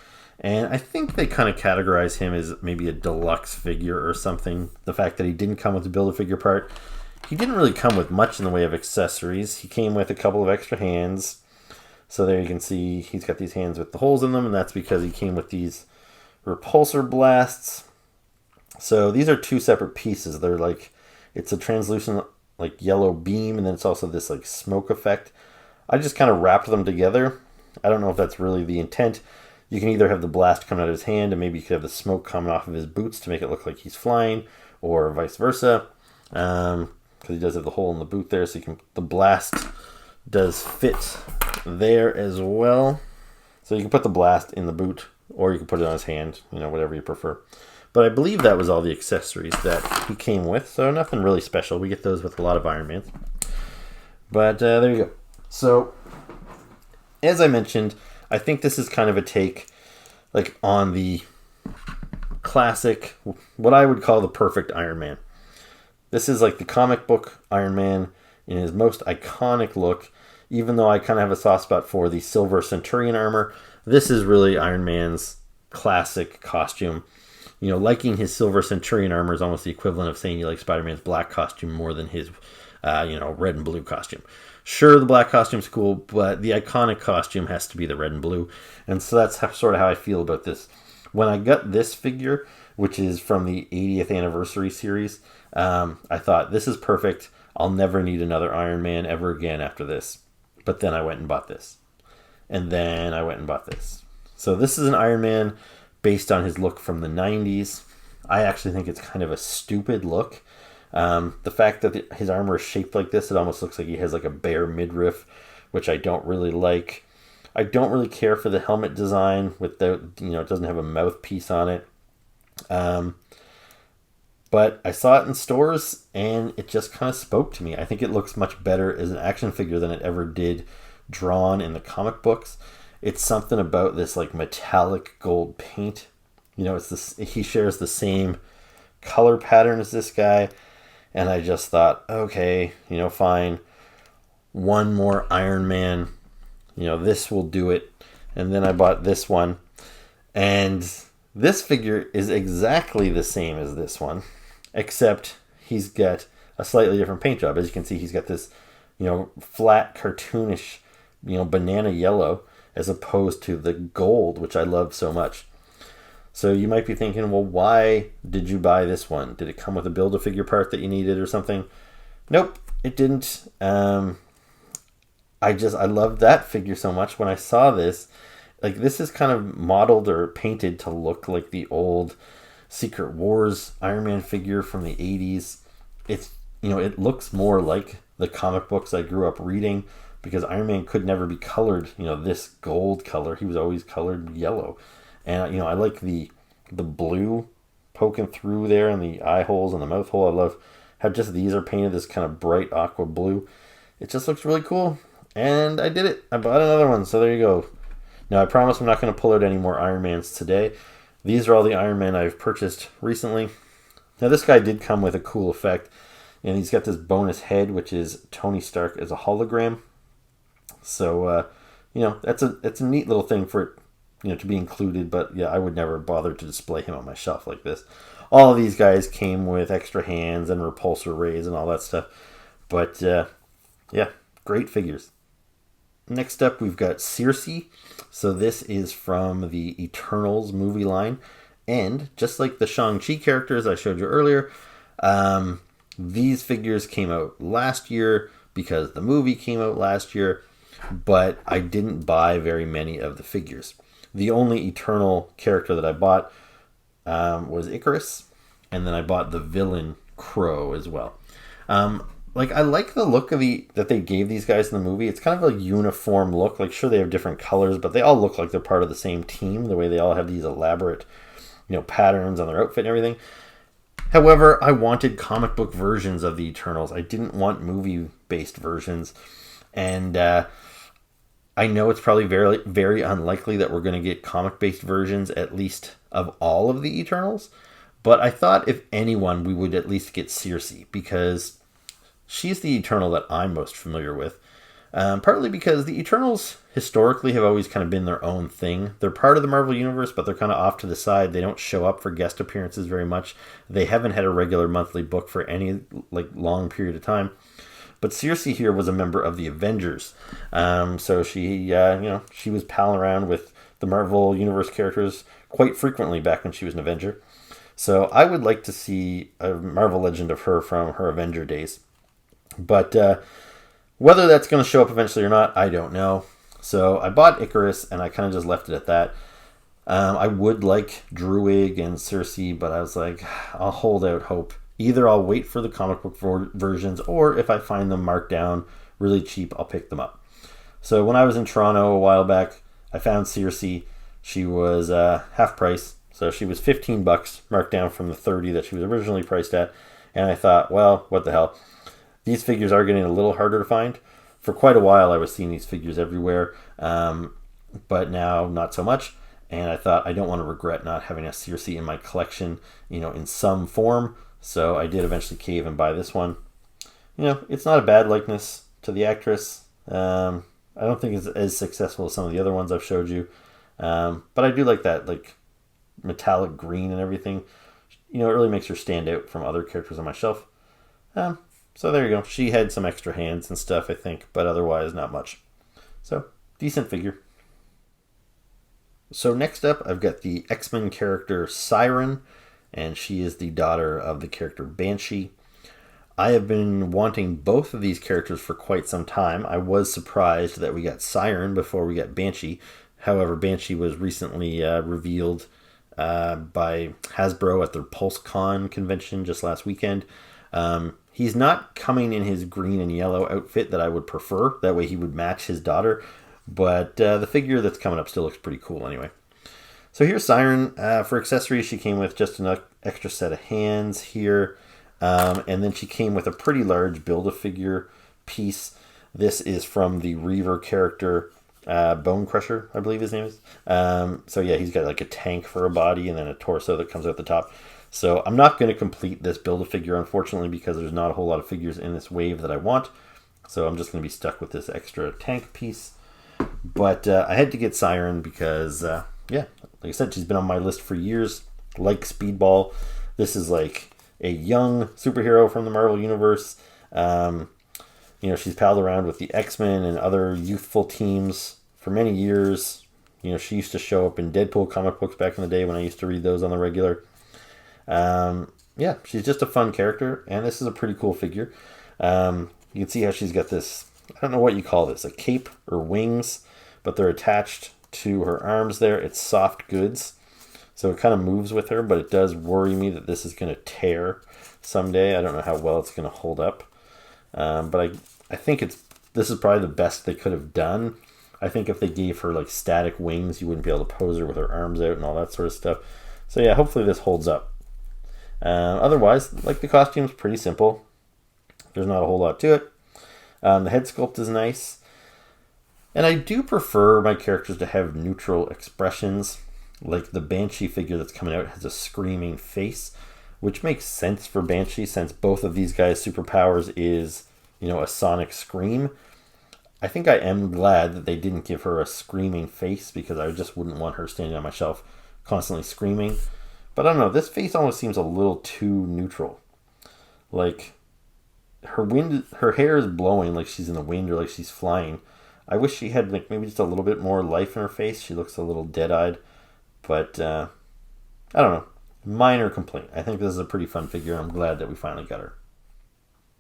Speaker 1: And I think they kind of categorize him as maybe a deluxe figure or something. The fact that he didn't come with the Build-A-Figure part. He didn't really come with much in the way of accessories. He came with a couple of extra hands. So there you can see he's got these hands with the holes in them, and that's because he came with these repulsor blasts. So these are 2 separate pieces. They're like, it's a translucent like yellow beam, and then it's also this like smoke effect. I just kind of wrapped them together. I don't know if that's really the intent. You can either have the blast coming out of his hand, and maybe you could have the smoke coming off of his boots to make it look like he's flying, or vice versa. Because he does have the hole in the boot there, so you can the blast does fit there as well. So you can put the blast in the boot, or you can put it on his hand, whatever you prefer. But I believe that was all the accessories that he came with, so nothing really special. We get those with a lot of Iron Mans. But there you go. So, as I mentioned, I think this is kind of a take on the classic, what I would call the perfect Iron Man. This is like the comic book Iron Man in his most iconic look. Even though I kind of have a soft spot for the Silver Centurion armor, this is really Iron Man's classic costume. Liking his Silver Centurion armor is almost the equivalent of saying you like Spider-Man's black costume more than his, red and blue costume. Sure, the black costume's cool, but the iconic costume has to be the red and blue. And so that's sort of how I feel about this. When I got this figure, which is from the 80th anniversary series, I thought, this is perfect. I'll never need another Iron Man ever again after this. But then I went and bought this. And then I went and bought this. So this is an Iron Man based on his look from the 90s. I actually think it's kind of a stupid look. The fact that his armor is shaped like this, it almost looks like he has like a bare midriff, which I don't really like. I don't really care for the helmet design with the, it doesn't have a mouthpiece on it. But I saw it in stores and it just kind of spoke to me. I think it looks much better as an action figure than it ever did drawn in the comic books. It's something about this like metallic gold paint. It's this, he shares the same color pattern as this guy. And I just thought, okay, fine. One more Iron Man, this will do it. And then I bought this one. And this figure is exactly the same as this one, except he's got a slightly different paint job. As you can see, he's got this, flat, cartoonish, banana yellow, as opposed to the gold, which I love so much. So you might be thinking, well, why did you buy this one? Did it come with a Build-A-Figure part that you needed or something? Nope, it didn't. I loved that figure so much. When I saw this, this is kind of modeled or painted to look like the old Secret Wars Iron Man figure from the 80s. It's, it looks more like the comic books I grew up reading, because Iron Man could never be colored, this gold color. He was always colored yellow. And, I like the blue poking through there and the eye holes and the mouth hole. I love how just these are painted this kind of bright aqua blue. It just looks really cool. And I did it. I bought another one. So there you go. Now, I promise I'm not going to pull out any more Iron Mans today. These are all the Iron Man I've purchased recently. Now, this guy did come with a cool effect. And he's got this bonus head, which is Tony Stark as a hologram. So, that's a neat little thing for it, to be included. But yeah, I would never bother to display him on my shelf like this. All of these guys came with extra hands and repulsor rays and all that stuff. But yeah, great figures. Next up, we've got Circe. So this is from the Eternals movie line. And just like the ShangChi characters I showed you earlier, these figures came out last year because the movie came out last year. But I didn't buy very many of the figures. The only Eternal character that I bought was Icarus. And then I bought the villain Crow as well. I like the look of that they gave these guys in the movie. It's kind of a uniform look. Sure, they have different colors, but they all look like they're part of the same team. The way they all have these elaborate, patterns on their outfit and everything. However, I wanted comic book versions of the Eternals. I didn't want movie-based versions. And I know it's probably very, very unlikely that we're going to get comic-based versions, at least of all of the Eternals. But I thought if anyone, we would at least get Circe, because she's the Eternal that I'm most familiar with. Partly because the Eternals historically have always kind of been their own thing. They're part of the Marvel Universe, but they're kind of off to the side. They don't show up for guest appearances very much. They haven't had a regular monthly book for any long period of time. But Circe here was a member of the Avengers. So she, she was palling around with the Marvel Universe characters quite frequently back when she was an Avenger. So I would like to see a Marvel Legend of her from her Avenger days. But whether that's going to show up eventually or not, I don't know. So I bought Icarus and I kind of just left it at that. I would like Druig and Circe, but I was like, I'll hold out hope. Either I'll wait for the comic book versions, or if I find them marked down really cheap, I'll pick them up. So when I was in Toronto a while back, I found Siryn. She was half price, so she was $15, marked down from the $30 that she was originally priced at. And I thought, well, what the hell? These figures are getting a little harder to find. For quite a while, I was seeing these figures everywhere, but now not so much. And I thought, I don't want to regret not having a Siryn in my collection, in some form. So I did eventually cave and buy this one. It's not a bad likeness to the actress. I don't think it's as successful as some of the other ones I've showed you. But I do like that, like, metallic green and everything. It really makes her stand out from other characters on my shelf. So there you go. She had some extra hands and stuff, I think, but otherwise not much. So, decent figure. So next up, I've got the X-Men character Siren, and she is the daughter of the character Banshee. I have been wanting both of these characters for quite some time. I was surprised that we got Siren before we got Banshee. However, Banshee was recently revealed by Hasbro at their PulseCon convention just last weekend. He's not coming in his green and yellow outfit that I would prefer. That way he would match his daughter. But the figure that's coming up still looks pretty cool anyway. So here's Siren. For accessories, she came with just an extra set of hands here. And then she came with a pretty large Build-A-Figure piece. This is from the Reaver character, Bone Crusher, I believe his name is. So yeah, he's got like a tank for a body and then a torso that comes out the top. So I'm not going to complete this Build-A-Figure, unfortunately, because there's not a whole lot of figures in this wave that I want. So I'm just going to be stuck with this extra tank piece. But I had to get Siren because, yeah, like I said, she's been on my list for years. Like Speedball, this is like a young superhero from the Marvel Universe. She's palled around with the X-Men and other youthful teams for many years. She used to show up in Deadpool comic books back in the day when I used to read those on the regular. Yeah, she's just a fun character, and this is a pretty cool figure. You can see how she's got this, I don't know what you call this, a cape or wings, but they're attached to her arms there. It's soft goods, so it kind of moves with her, but it does worry me that this is going to tear someday. I don't know how well it's going to hold up, but I think this is probably the best they could have done. I think if they gave her like static wings, you wouldn't be able to pose her with her arms out and all that sort of stuff. So yeah, hopefully this holds up. Otherwise, like, the costume's pretty simple. There's not a whole lot to it. The head sculpt is nice. And I do prefer my characters to have neutral expressions. Like the Banshee figure that's coming out has a screaming face, which makes sense for Banshee since both of these guys' superpowers is, a sonic scream. I think I am glad that they didn't give her a screaming face because I just wouldn't want her standing on my shelf constantly screaming. But I don't know, this face almost seems a little too neutral. Like, her hair is blowing like she's in the wind or like she's flying. I wish she had like maybe just a little bit more life in her face. She looks a little dead-eyed. But, I don't know. Minor complaint. I think this is a pretty fun figure, and I'm glad that we finally got her.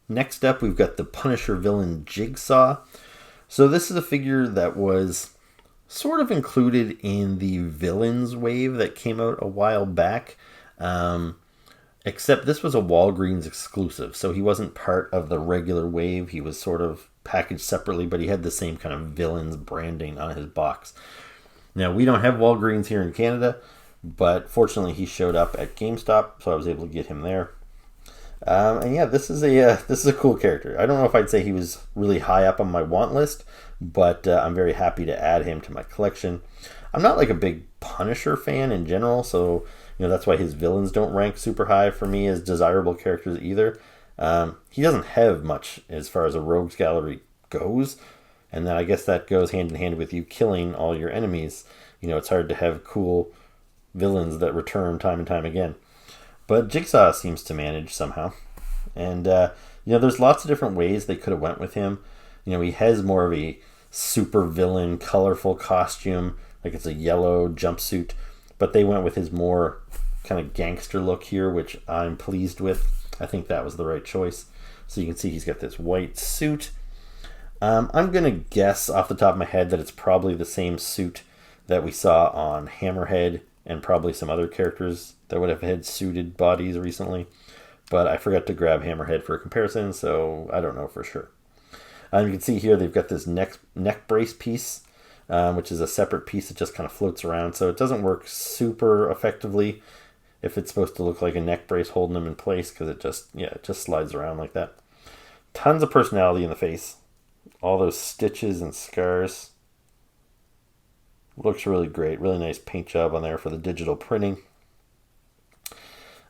Speaker 1: Next up, we've got the Punisher villain Jigsaw. So this is a figure that was sort of included in the villains wave that came out a while back. Except this was a Walgreens exclusive, so he wasn't part of the regular wave. He was sort of packaged separately, but he had the same kind of villains branding on his box. Now, we don't have Walgreens here in Canada, but fortunately he showed up at GameStop, so I was able to get him there. And yeah, this is a cool character. I don't know if I'd say he was really high up on my want list, but I'm very happy to add him to my collection. I'm not like a big Punisher fan in general, so that's why his villains don't rank super high for me as desirable characters either. He doesn't have much as far as a rogues gallery goes, and then I guess that goes hand in hand with you killing all your enemies. It's hard to have cool villains that return time and time again. But Jigsaw seems to manage somehow. And, there's lots of different ways they could have went with him. He has more of a super villain, colorful costume, like it's a yellow jumpsuit. But they went with his more kind of gangster look here, which I'm pleased with. I think that was the right choice. So you can see he's got this white suit. I'm going to guess off the top of my head that it's probably the same suit that we saw on Hammerhead and probably some other characters that would have had suited bodies recently. But I forgot to grab Hammerhead for a comparison, so I don't know for sure. You can see here they've got this neck brace piece, which is a separate piece that just kind of floats around. So it doesn't work super effectively if it's supposed to look like a neck brace holding them in place, because it just slides around like that. Tons of personality in the face. All those stitches and scars. Looks really great. Really nice paint job on there for the digital printing.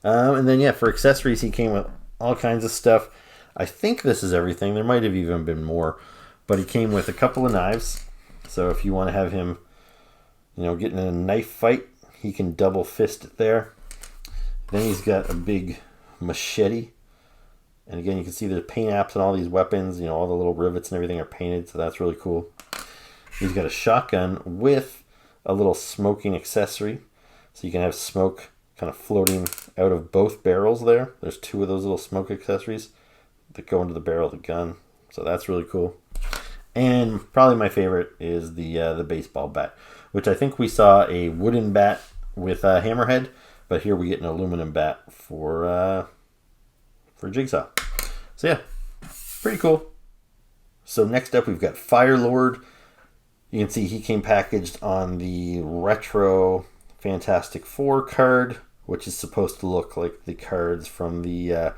Speaker 1: And then, for accessories, he came with all kinds of stuff. I think this is everything. There might have even been more. But he came with a couple of knives. So if you want to have him, getting in a knife fight, he can double fist it there. Then he's got a big machete. And again, you can see there's paint apps on all these weapons. All the little rivets and everything are painted. So that's really cool. He's got a shotgun with a little smoking accessory. So you can have smoke kind of floating out of both barrels there. There's two of those little smoke accessories that go into the barrel of the gun. So that's really cool. And probably my favorite is the baseball bat, which I think we saw a wooden bat with a hammerhead, but here we get an aluminum bat for Jigsaw. So yeah, pretty cool. So next up we've got Firelord. You can see he came packaged on the retro Fantastic Four card, which is supposed to look like the cards from the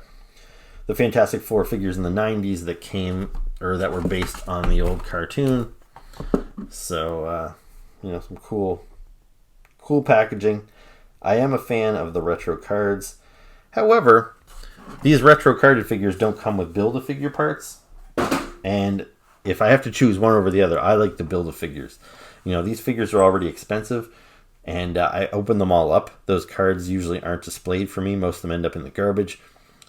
Speaker 1: Fantastic Four figures in the 90s that were based on the old cartoon. So, some cool packaging. I am a fan of the retro cards. However, these retro carded figures don't come with Build-A-Figure parts. And if I have to choose one over the other, I like the Build-A-Figures. These figures are already expensive, and I open them all up. Those cards usually aren't displayed for me. Most of them end up in the garbage.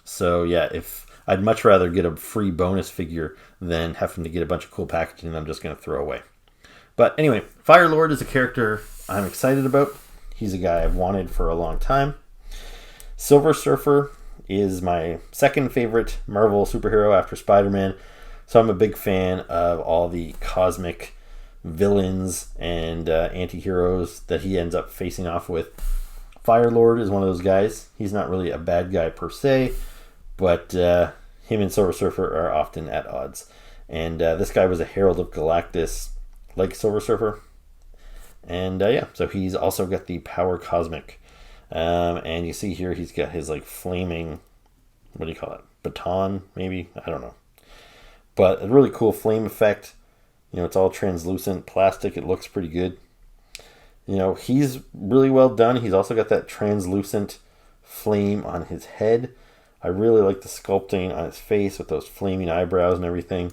Speaker 1: So if I'd much rather get a free bonus figure than having to get a bunch of cool packaging that I'm just going to throw away. But anyway, Firelord is a character I'm excited about. He's a guy I've wanted for a long time. Silver Surfer is my second favorite Marvel superhero after Spider-Man. So I'm a big fan of all the cosmic villains and anti-heroes that he ends up facing off with. Firelord is one of those guys. He's not really a bad guy per se, but him and Silver Surfer are often at odds. And this guy was a Herald of Galactus, like Silver Surfer. And so he's also got the Power Cosmic. And you see here he's got his flaming, what do you call it? Baton, maybe? I don't know. But a really cool flame effect. It's all translucent plastic. It looks pretty good. He's really well done. He's also got that translucent flame on his head. I really like the sculpting on his face with those flaming eyebrows and everything.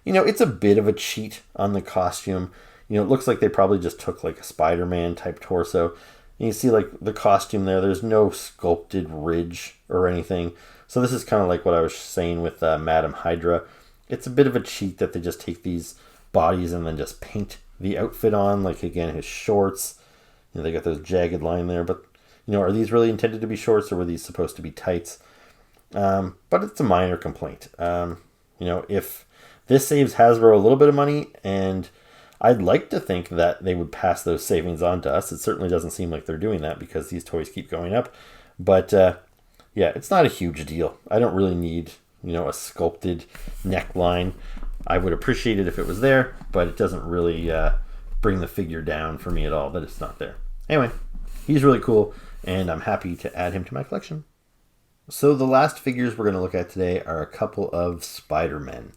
Speaker 1: It's a bit of a cheat on the costume. It looks like they probably just took a Spider-Man type torso. And you see the costume there. There's no sculpted ridge or anything. So this is kind of like what I was saying with Madam Hydra. It's a bit of a cheat that they just take these bodies and then just paint the outfit on. Again, his shorts. They got those jagged line there. But, are these really intended to be shorts or were these supposed to be tights? But it's a minor complaint. If this saves Hasbro a little bit of money, and I'd like to think that they would pass those savings on to us. It certainly doesn't seem like they're doing that because these toys keep going up. But, it's not a huge deal. I don't really need, a sculpted neckline. I would appreciate it if it was there, but it doesn't really bring the figure down for me at all that it's not there. Anyway, he's really cool, and I'm happy to add him to my collection. So the last figures we're going to look at today are a couple of Spider-Men.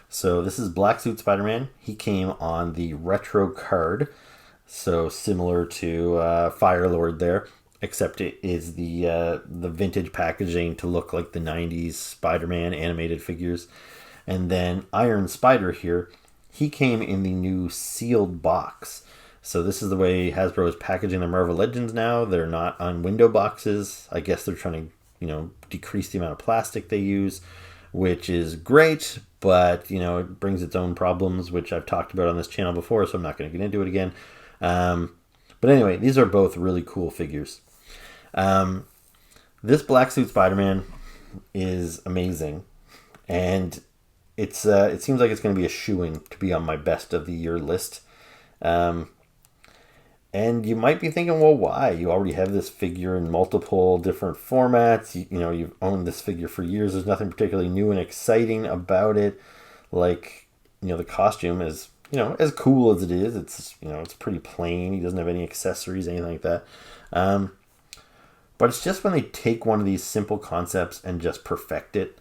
Speaker 1: So this is Black Suit Spider-Man. He came on the retro card, so similar to Firelord there, except it is the vintage packaging to look like the 90s Spider-Man animated figures. And then Iron Spider here, he came in the new sealed box. So this is the way Hasbro is packaging their Marvel Legends now. They're not on window boxes. I guess they're trying to, decrease the amount of plastic they use, which is great, but, it brings its own problems, which I've talked about on this channel before, so I'm not going to get into it again. But anyway, these are both really cool figures. This Black Suit Spider-Man is amazing, and it seems like it's going to be a shoo-in to be on my best of the year list. And you might be thinking, well, why? You already have this figure in multiple different formats. You've owned this figure for years. There's nothing particularly new and exciting about it. Like, the costume is, as cool as it is. It's pretty plain. He doesn't have any accessories, anything like that. But it's just when they take one of these simple concepts and just perfect it.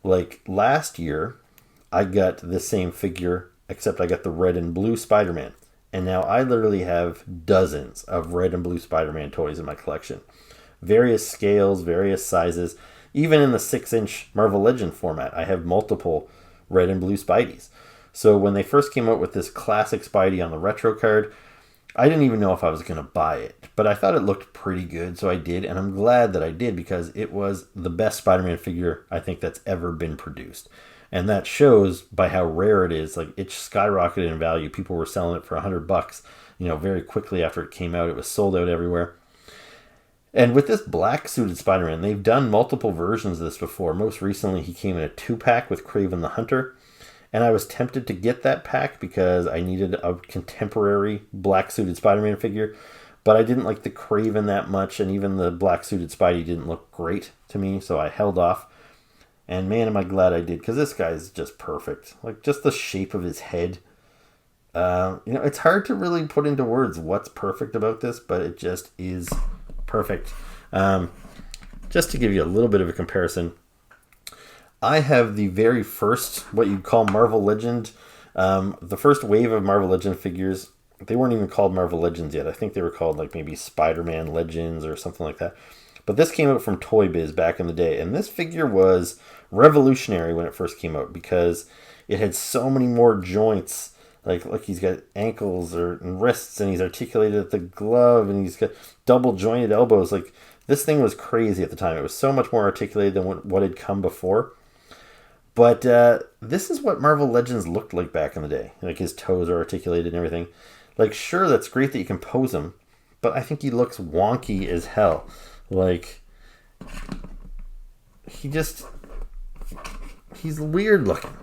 Speaker 1: Like last year, I got the same figure, except I got the red and blue Spider-Man. And now I literally have dozens of red and blue Spider-Man toys in my collection. Various scales, various sizes. Even in the 6-inch Marvel Legends format, I have multiple red and blue Spideys. So when they first came out with this classic Spidey on the retro card, I didn't even know if I was going to buy it. But I thought it looked pretty good, so I did. And I'm glad that I did, because it was the best Spider-Man figure I think that's ever been produced. And that shows by how rare it is. Like, it skyrocketed in value. People were selling it for $100, very quickly after it came out. It was sold out everywhere. And with this black suited Spider-Man, they've done multiple versions of this before. Most recently, he came in a 2-pack with Kraven the Hunter. And I was tempted to get that pack because I needed a contemporary black suited Spider-Man figure. But I didn't like the Kraven that much. And even the black suited Spidey didn't look great to me. So I held off. And man, am I glad I did, because this guy is just perfect. Like, just the shape of his head. It's hard to really put into words what's perfect about this, but it just is perfect. Just to give you a little bit of a comparison, I have the very first, what you'd call Marvel Legend, the first wave of Marvel Legend figures. They weren't even called Marvel Legends yet. I think they were called like maybe Spider-Man Legends or something like that. But this came out from Toy Biz back in the day. And this figure was revolutionary when it first came out, because it had so many more joints. Like, look, he's got ankles and wrists, and he's articulated at the glove, and he's got double jointed elbows. Like, this thing was crazy at the time. It was so much more articulated than what had come before. But this is what Marvel Legends looked like back in the day. Like, his toes are articulated and everything. Like, sure, that's great that you can pose him, but I think he looks wonky as hell. Like, he's weird looking.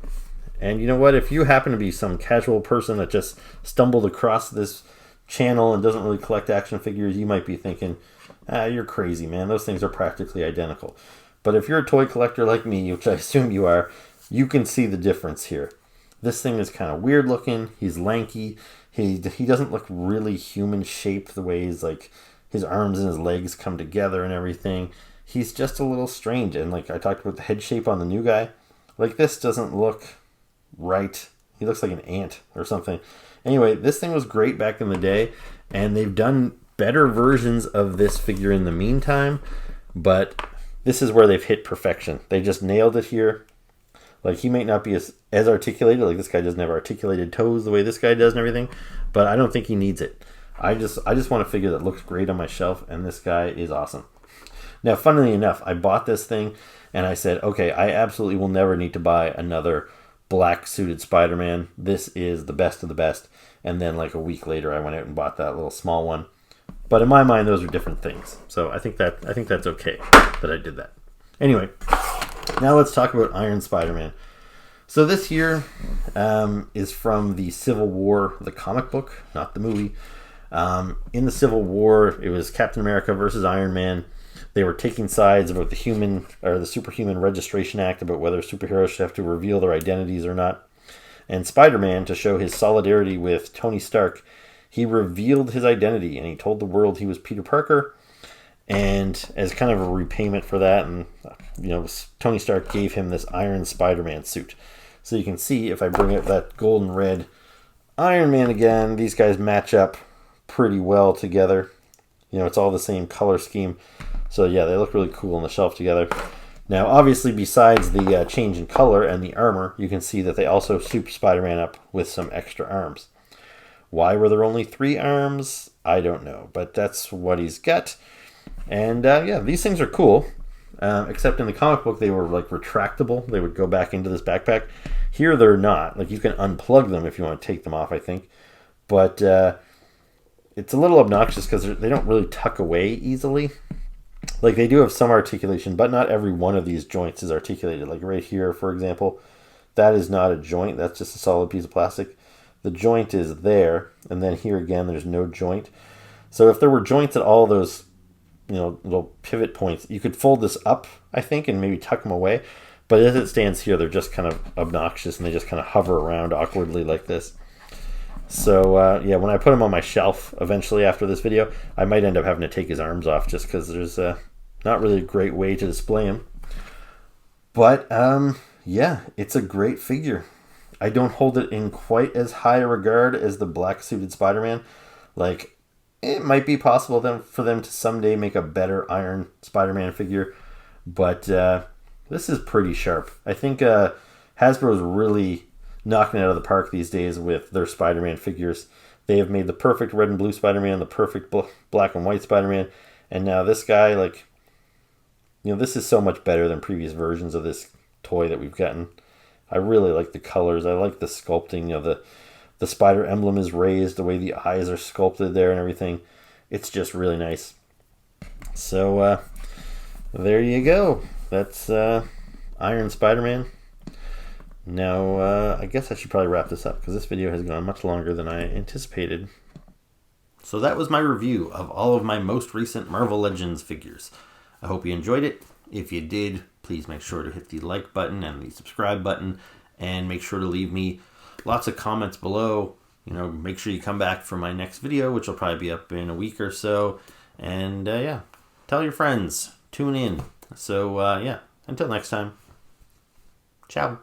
Speaker 1: And you know what? If you happen to be some casual person that just stumbled across this channel and doesn't really collect action figures, you might be thinking, you're crazy, man. Those things are practically identical. But if you're a toy collector like me, which I assume you are, you can see the difference here. This thing is kind of weird looking. He's lanky. He doesn't look really human shaped the way he's like, his arms and his legs come together and everything. He's just a little strange. And like I talked about the head shape on the new guy, like this doesn't look right. He looks like an ant or something. Anyway, this thing was great back in the day, and they've done better versions of this figure in the meantime, but this is where they've hit perfection. They just nailed it here. Like, he might not be as articulated. Like, this guy doesn't have articulated toes the way this guy does and everything, but I don't think he needs it. I just want a figure that looks great on my shelf, and this guy is awesome. Now, funnily enough, I bought this thing, and I said, okay, I absolutely will never need to buy another black suited Spider-Man. This is the best of the best. And then like a week later, I went out and bought that little small one. But in my mind, those are different things. So I think that's okay that I did that. Anyway, now let's talk about Iron Spider-Man. So this here is from the Civil War, the comic book, not the movie. In the Civil War, it was Captain America versus Iron Man. They were taking sides about the Superhuman Registration Act, about whether superheroes should have to reveal their identities or not. And Spider-Man, to show his solidarity with Tony Stark, he revealed his identity, and he told the world he was Peter Parker. And as kind of a repayment for that, and Tony Stark gave him this Iron Spider-Man suit. So you can see, if I bring up that golden red Iron Man again, these guys match up pretty well together. It's all the same color scheme. So yeah, they look really cool on the shelf together. Now, obviously, besides the change in color and the armor, you can see that they also souped Spider-Man up with some extra arms. Why were there only 3 arms? I don't know, but that's what he's got. And yeah, these things are cool. Except in the comic book, they were like retractable. They would go back into this backpack. Here, they're not. Like, you can unplug them if you want to take them off, I think. But it's a little obnoxious because they don't really tuck away easily. Like, they do have some articulation, but not every one of these joints is articulated. Like right here, for example, that is not a joint. That's just a solid piece of plastic. The joint is there, and then here again, there's no joint. So if there were joints at all those, little pivot points, you could fold this up, I think, and maybe tuck them away. But as it stands here, they're just kind of obnoxious, and they just kind of hover around awkwardly like this. So, yeah, when I put him on my shelf eventually after this video, I might end up having to take his arms off just because there's not really a great way to display him. But, yeah, it's a great figure. I don't hold it in quite as high a regard as the black-suited Spider-Man. Like, it might be possible for them to someday make a better Iron Spider-Man figure, but this is pretty sharp. I think Hasbro's really knocking it out of the park these days with their Spider-Man figures. They have made the perfect red and blue Spider-Man, the perfect black and white Spider-Man, and now this guy, like, this is so much better than previous versions of this toy that we've gotten. I really like the colors. I like the sculpting. The spider emblem is raised, the way the eyes are sculpted there and everything. It's just really nice. So, there you go. That's Iron Spider-Man. Now, I guess I should probably wrap this up because this video has gone much longer than I anticipated. So that was my review of all of my most recent Marvel Legends figures. I hope you enjoyed it. If you did, please make sure to hit the like button and the subscribe button, and make sure to leave me lots of comments below. Make sure you come back for my next video, which will probably be up in a week or so. And yeah, tell your friends, tune in. So yeah, until next time, ciao.